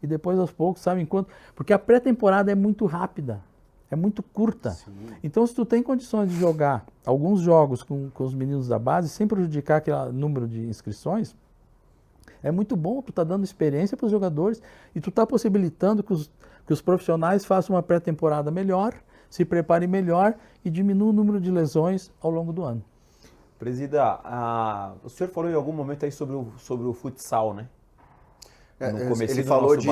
e depois aos poucos, sabe, porque a pré-temporada é muito rápida, é muito curta. Sim. Então se tu tem condições de jogar alguns jogos com os meninos da base sem prejudicar aquele número de inscrições, é muito bom, tu tá dando experiência para os jogadores e tu tá possibilitando que os profissionais façam uma pré-temporada melhor, se preparem melhor e diminuam o número de lesões ao longo do ano. Presida, o senhor falou em algum momento aí sobre o futsal, né? Ele falou de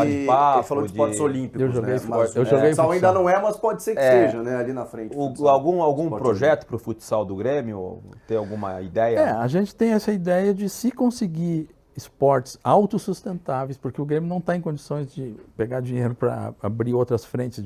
esportes olímpicos. Eu joguei futsal. Futsal ainda não é, mas pode ser que seja, né? Ali na frente. Algum projeto para o futsal do Grêmio? Tem alguma ideia? A gente tem essa ideia de se conseguir esportes autossustentáveis, porque o Grêmio não está em condições de pegar dinheiro para abrir outras frentes.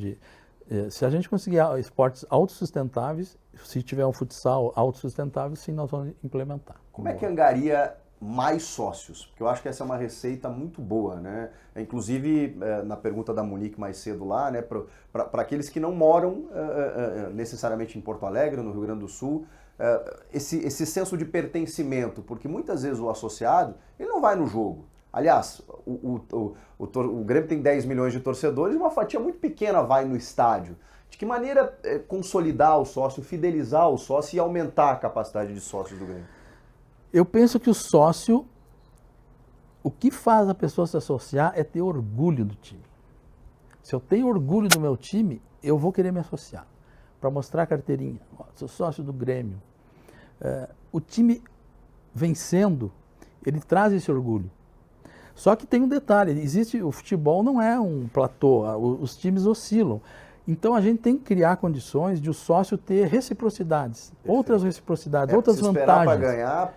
Se a gente conseguir esportes autossustentáveis, se tiver um futsal autossustentável, sim, nós vamos implementar. Como é que angaria mais sócios? Porque eu acho que essa é uma receita muito boa, né? Inclusive, na pergunta da Monique mais cedo lá, né, para aqueles que não moram necessariamente em Porto Alegre, no Rio Grande do Sul, esse senso de pertencimento, porque muitas vezes o associado, ele não vai no jogo. Aliás, o Grêmio tem 10 milhões de torcedores e uma fatia muito pequena vai no estádio. De que maneira consolidar o sócio, fidelizar o sócio e aumentar a capacidade de sócios do Grêmio? Eu penso que o sócio, o que faz a pessoa se associar é ter orgulho do time. Se eu tenho orgulho do meu time, eu vou querer me associar. Para mostrar a carteirinha. Sou sócio do Grêmio. O time vencendo, ele traz esse orgulho. Só que tem um detalhe, o futebol não é um platô, os times oscilam. Então a gente tem que criar condições de o sócio ter reciprocidades, outras reciprocidades, outras vantagens. Se esperar para ganhar,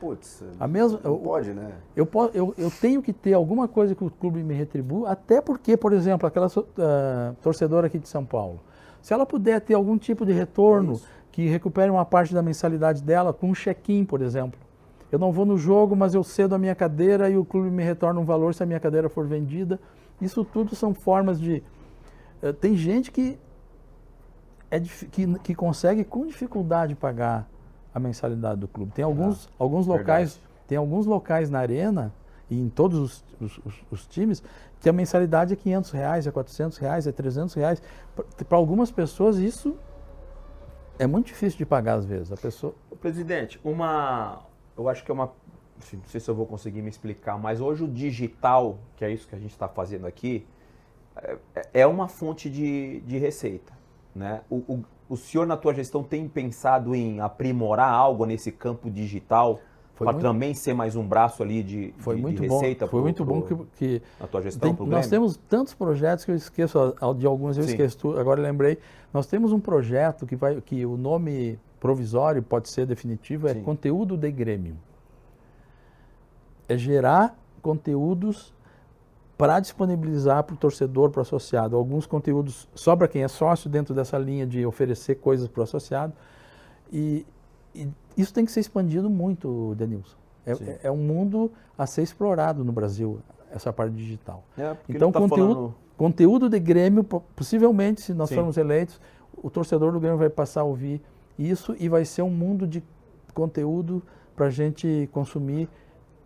não pode, né? Eu tenho que ter alguma coisa que o clube me retribua, até porque, por exemplo, aquela torcedora aqui de São Paulo, se ela puder ter algum tipo de retorno que recupere uma parte da mensalidade dela com um check-in, por exemplo. Eu não vou no jogo, mas eu cedo a minha cadeira e o clube me retorna um valor se a minha cadeira for vendida. Isso tudo são formas de... Tem gente que consegue com dificuldade pagar a mensalidade do clube. Tem alguns locais na arena e em todos os times que a mensalidade é R$500, é R$400, é R$300. Para algumas pessoas isso é muito difícil de pagar às vezes. Presidente, eu acho que não sei se eu vou conseguir me explicar, mas hoje o digital, que é isso que a gente está fazendo aqui, é uma fonte de receita, né? O senhor, na tua gestão, tem pensado em aprimorar algo nesse campo digital Para também ser mais um braço ali de receita? Foi muito bom que na tua gestão pro nós temos tantos projetos que eu esqueço, de alguns eu esqueço, agora eu lembrei. Nós temos um projeto que o nome provisório pode ser definitivo, é Conteúdo de Grêmio. É gerar conteúdos para disponibilizar para o torcedor, para o associado. Alguns conteúdos só para quem é sócio dentro dessa linha de oferecer coisas para o associado. E isso tem que ser expandido muito, Denilson. É um mundo a ser explorado no Brasil, essa parte digital. Então, conteúdo de Grêmio, possivelmente, se nós formos eleitos, o torcedor do Grêmio vai passar a ouvir isso e vai ser um mundo de conteúdo para a gente consumir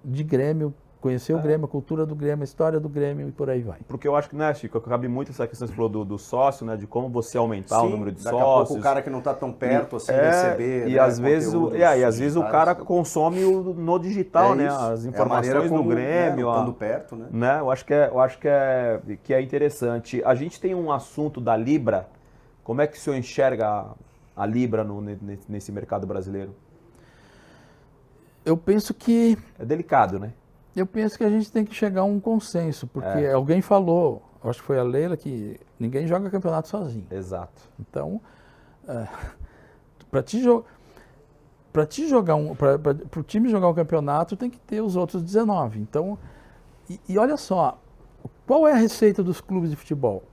de Grêmio, conhecer o Grêmio, a cultura do Grêmio, a história do Grêmio e por aí vai. Porque eu acho que, né, Chico, cabe muito essa questão que você falou do sócio, né, de como você aumentar o número de daqui sócios. A pouco o cara que não está tão perto assim receber. E às vezes o cara consome no digital, né, as informações do Grêmio. Estando perto, né? Eu acho que é interessante. A gente tem um assunto da Libra. Como é que o senhor enxerga a Libra nesse mercado brasileiro? Eu penso que... É delicado, né? Eu penso que a gente tem que chegar a um consenso, porque alguém falou, acho que foi a Leila, que ninguém joga campeonato sozinho. Exato. Então, para o time jogar um campeonato, tem que ter os outros 19. Então, e olha só, qual é a receita dos clubes de futebol?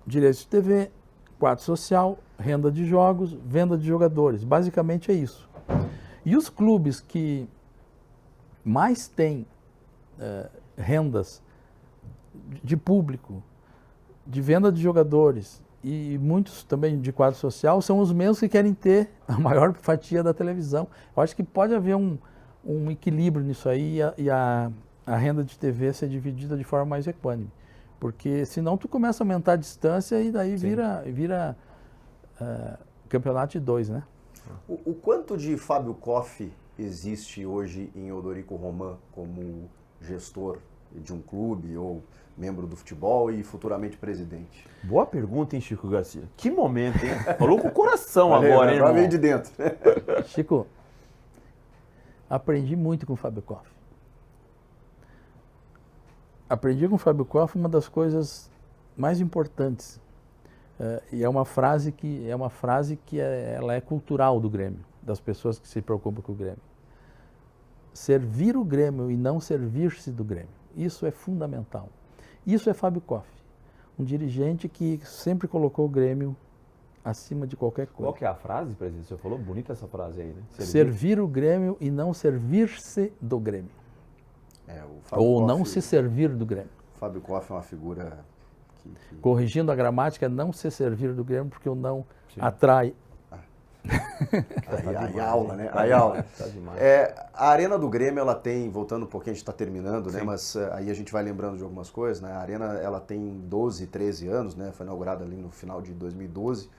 Direitos de TV, quadro social, renda de jogos, venda de jogadores. Basicamente é isso. E os clubes que mais têm rendas de público, de venda de jogadores e muitos também de quadro social são os mesmos que querem ter a maior fatia da televisão. Eu acho que pode haver um equilíbrio nisso aí e a renda de TV ser dividida de forma mais equânime. Porque senão tu começa a aumentar a distância e daí vira campeonato de dois, né? O quanto de Fábio Koff existe hoje em Eudorico Roman como gestor de um clube ou membro do futebol e futuramente presidente? Boa pergunta, hein, Chico Garcia? Que momento, hein? Falou com o coração agora, hein, irmão? Veio de dentro. Chico, aprendi muito com o Fábio Koff. Aprendi com o Fábio Koff uma das coisas mais importantes. E é uma frase que ela é cultural do Grêmio, das pessoas que se preocupam com o Grêmio. Servir o Grêmio e não servir-se do Grêmio. Isso é fundamental. Isso é Fábio Koff, um dirigente que sempre colocou o Grêmio acima de qualquer coisa. Qual que é a frase, presidente? Você falou bonita essa frase aí, né? Servir o Grêmio e não servir-se do Grêmio. Ou Koff, não se servir do Grêmio. Fábio Koff é uma figura Corrigindo a gramática, não se servir do Grêmio, porque o não atrai. Aí aula, né? Aí aula. A Arena do Grêmio, ela tem, voltando um pouquinho, a gente está terminando, né? Mas aí a gente vai lembrando de algumas coisas, né? A Arena, ela tem 12, 13 anos, né? Foi inaugurada ali no final de 2012.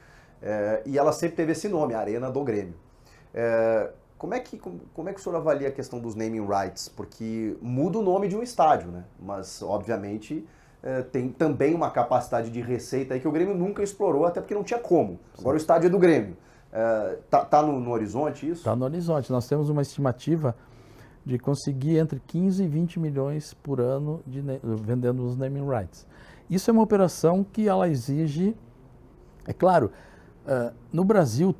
E ela sempre teve esse nome, Arena do Grêmio. Como é que o senhor avalia a questão dos naming rights? Porque muda o nome de um estádio, né? Mas, obviamente, tem também uma capacidade de receita aí que o Grêmio nunca explorou, até porque não tinha como. Agora o estádio é do Grêmio. Tá no horizonte isso? Está no horizonte. Nós temos uma estimativa de conseguir entre 15 e 20 milhões por ano vendendo os naming rights. Isso é uma operação que ela exige, é claro, no Brasil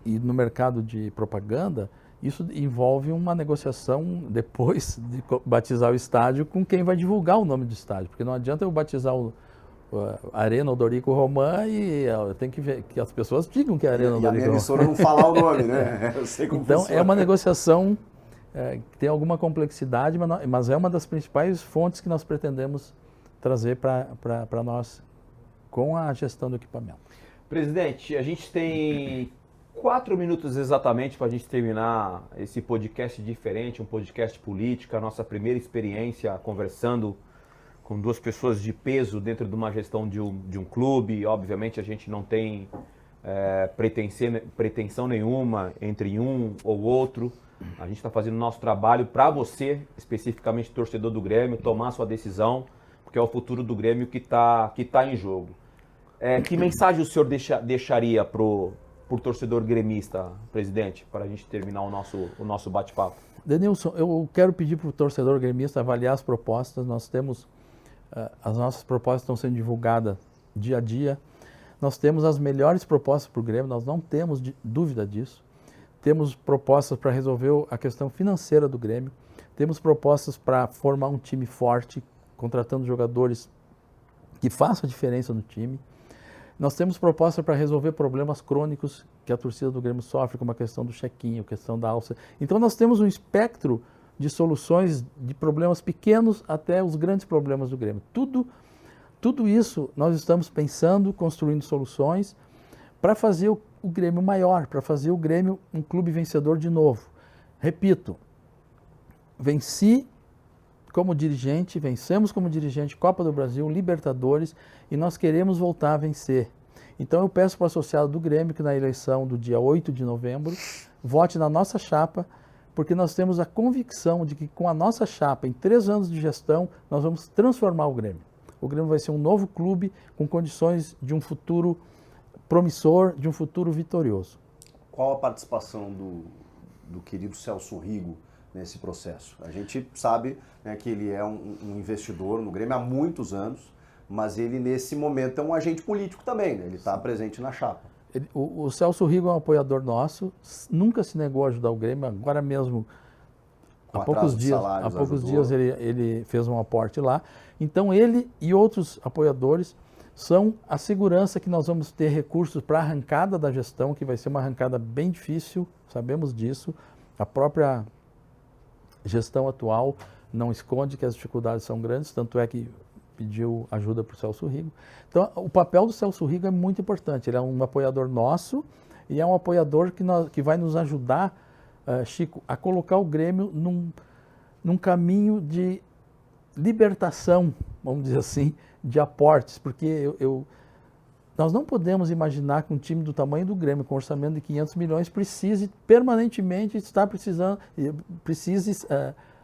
e no mercado de propaganda, isso envolve uma negociação depois de batizar o estádio com quem vai divulgar o nome do estádio, porque não adianta eu batizar a Arena Eudorico Roman e tem que ver que as pessoas digam que é a Arena Eudorico Roman. E a minha emissora não falar o nome, né? Eu sei como então funciona. É uma negociação que tem alguma complexidade, mas é uma das principais fontes que nós pretendemos trazer para nós com a gestão do equipamento. Presidente, a gente tem 4 minutos exatamente para a gente terminar esse podcast diferente, um podcast política, a nossa primeira experiência conversando com duas pessoas de peso dentro de uma gestão de um clube. Obviamente a gente não tem pretensão nenhuma entre um ou outro. A gente está fazendo o nosso trabalho para você, especificamente torcedor do Grêmio, tomar a sua decisão, porque é o futuro do Grêmio que tá em jogo. Que mensagem o senhor deixaria pro por torcedor gremista, presidente, para a gente terminar o nosso bate-papo? Denilson, eu quero pedir para o torcedor gremista avaliar as propostas. Nós temos, as nossas propostas estão sendo divulgadas dia a dia. Nós temos as melhores propostas para o Grêmio, nós não temos dúvida disso. Temos propostas para resolver a questão financeira do Grêmio. Temos propostas para formar um time forte, contratando jogadores que façam a diferença no time. Nós temos propostas para resolver problemas crônicos que a torcida do Grêmio sofre, como a questão do check-in, a questão da alça. Então nós temos um espectro de soluções de problemas pequenos até os grandes problemas do Grêmio. Tudo isso nós estamos pensando, construindo soluções para fazer o Grêmio maior, para fazer o Grêmio um clube vencedor de novo. Repito, venci como dirigente, vencemos como dirigente Copa do Brasil, Libertadores, e nós queremos voltar a vencer. Então eu peço para o associado do Grêmio que na eleição do dia 8 de novembro, vote na nossa chapa, porque nós temos a convicção de que com a nossa chapa, em 3 anos de gestão, nós vamos transformar o Grêmio. O Grêmio vai ser um novo clube com condições de um futuro promissor, de um futuro vitorioso. Qual a participação do querido Celso Rigo nesse processo? A gente sabe, né, que ele é um investidor no Grêmio há muitos anos, mas ele nesse momento é um agente político também, né? Ele está presente na chapa. O Celso Rigo é um apoiador nosso, nunca se negou a ajudar o Grêmio, agora mesmo, há poucos dias ele fez um aporte lá. Então ele e outros apoiadores são a segurança que nós vamos ter recursos para a arrancada da gestão, que vai ser uma arrancada bem difícil, sabemos disso. A própria gestão atual não esconde que as dificuldades são grandes, tanto é que pediu ajuda para o Celso Rigo. Então, o papel do Celso Rigo é muito importante. Ele é um apoiador nosso e é um apoiador que vai nos ajudar, Chico, a colocar o Grêmio num caminho de libertação, vamos dizer assim, de aportes, porque nós não podemos imaginar que um time do tamanho do Grêmio, com orçamento de 500 milhões, precise permanentemente precise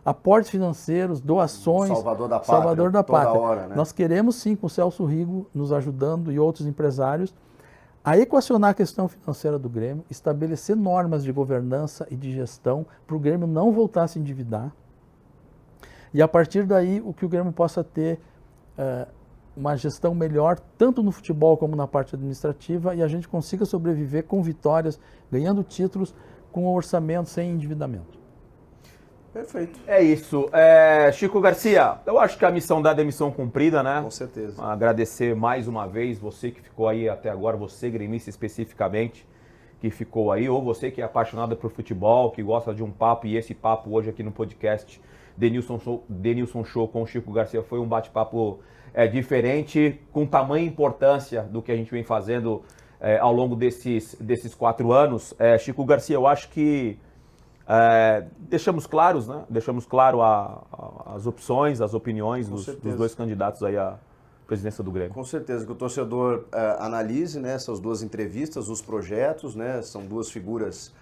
aportes financeiros, doações. Salvador da pátria. Hora, né? Nós queremos sim, com o Celso Rigo nos ajudando e outros empresários, a equacionar a questão financeira do Grêmio, estabelecer normas de governança e de gestão para o Grêmio não voltar a se endividar. E a partir daí, o que o Grêmio possa ter uma gestão melhor, tanto no futebol como na parte administrativa, e a gente consiga sobreviver com vitórias, ganhando títulos, com o orçamento sem endividamento. Perfeito. É isso. Chico Garcia, eu acho que a missão dada é missão cumprida, né? Com certeza. Agradecer mais uma vez você que ficou aí até agora, você gremista especificamente, que ficou aí, ou você que é apaixonado por futebol, que gosta de um papo, e esse papo hoje aqui no podcast Denilson Show com o Chico Garcia foi um bate-papo diferente, com tamanha importância do que a gente vem fazendo ao longo desses 4 anos. Chico Garcia, eu acho que deixamos claros, né? Deixamos claro as opções, as opiniões dos 2 candidatos aí à presidência do Grêmio. Com certeza, que o torcedor analise, né, essas 2 entrevistas, os projetos, né? São 2 figuras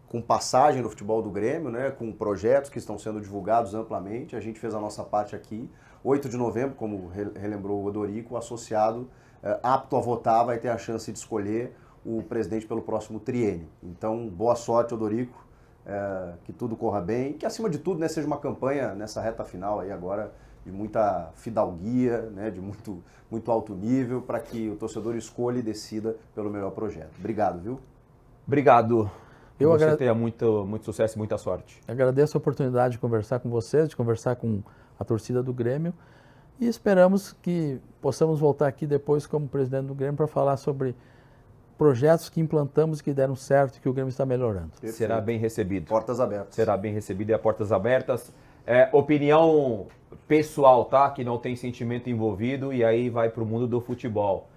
com passagem no futebol do Grêmio, né, com projetos que estão sendo divulgados amplamente. A gente fez a nossa parte aqui. 8 de novembro, como relembrou o Odorico, o associado apto a votar vai ter a chance de escolher o presidente pelo próximo triênio. Então, boa sorte, Odorico, que tudo corra bem, que acima de tudo, né, seja uma campanha nessa reta final aí agora de muita fidalguia, né, de muito alto nível, para que o torcedor escolha e decida pelo melhor projeto. Obrigado, viu? Obrigado. Você tenha muito sucesso e muita sorte. Agradeço a oportunidade de conversar com vocês, de conversar com a torcida do Grêmio, e esperamos que possamos voltar aqui depois como presidente do Grêmio para falar sobre projetos que implantamos e que deram certo e que o Grêmio está melhorando. Perfeito. Será bem recebido. Portas abertas. Será bem recebido e a portas abertas. Opinião pessoal, tá? Que não tem sentimento envolvido e aí vai para o mundo do futebol.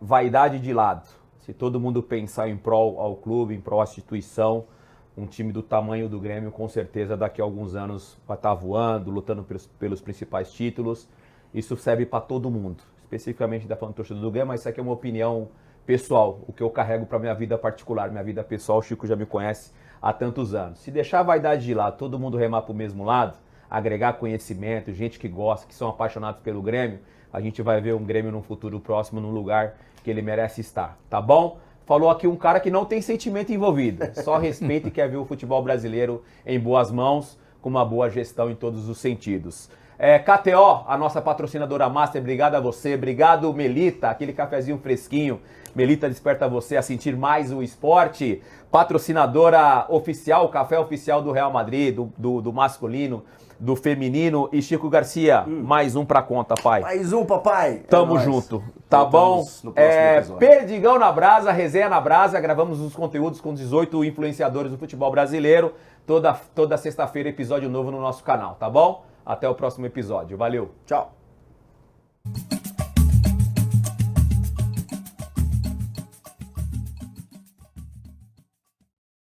Vaidade de lado. Se todo mundo pensar em prol ao clube, em prol à instituição, um time do tamanho do Grêmio, com certeza, daqui a alguns anos vai estar voando, lutando pelos principais títulos. Isso serve para todo mundo, especificamente da torcida do Grêmio, mas isso aqui é uma opinião pessoal, o que eu carrego para minha vida particular, minha vida pessoal. O Chico já me conhece há tantos anos. Se deixar a vaidade de lado, todo mundo remar para o mesmo lado, agregar conhecimento, gente que gosta, que são apaixonados pelo Grêmio, a gente vai ver um Grêmio num futuro próximo, num lugar que ele merece estar, tá bom? falou aqui um cara que não tem sentimento envolvido. Só respeita e quer ver o futebol brasileiro em boas mãos, com uma boa gestão em todos os sentidos. KTO, a nossa patrocinadora master, obrigado a você. Obrigado, Melita, aquele cafezinho fresquinho. Melita desperta você a sentir mais o esporte. Patrocinadora oficial, café oficial do Real Madrid, do masculino, do feminino. E Chico Garcia, mais um pra conta, pai. Mais um, papai. Tamo junto, tá bom? No próximo episódio. Perdigão na Brasa, resenha na Brasa. Gravamos os conteúdos com 18 influenciadores do futebol brasileiro. Toda sexta-feira, episódio novo no nosso canal, tá bom? Até o próximo episódio. Valeu. Tchau.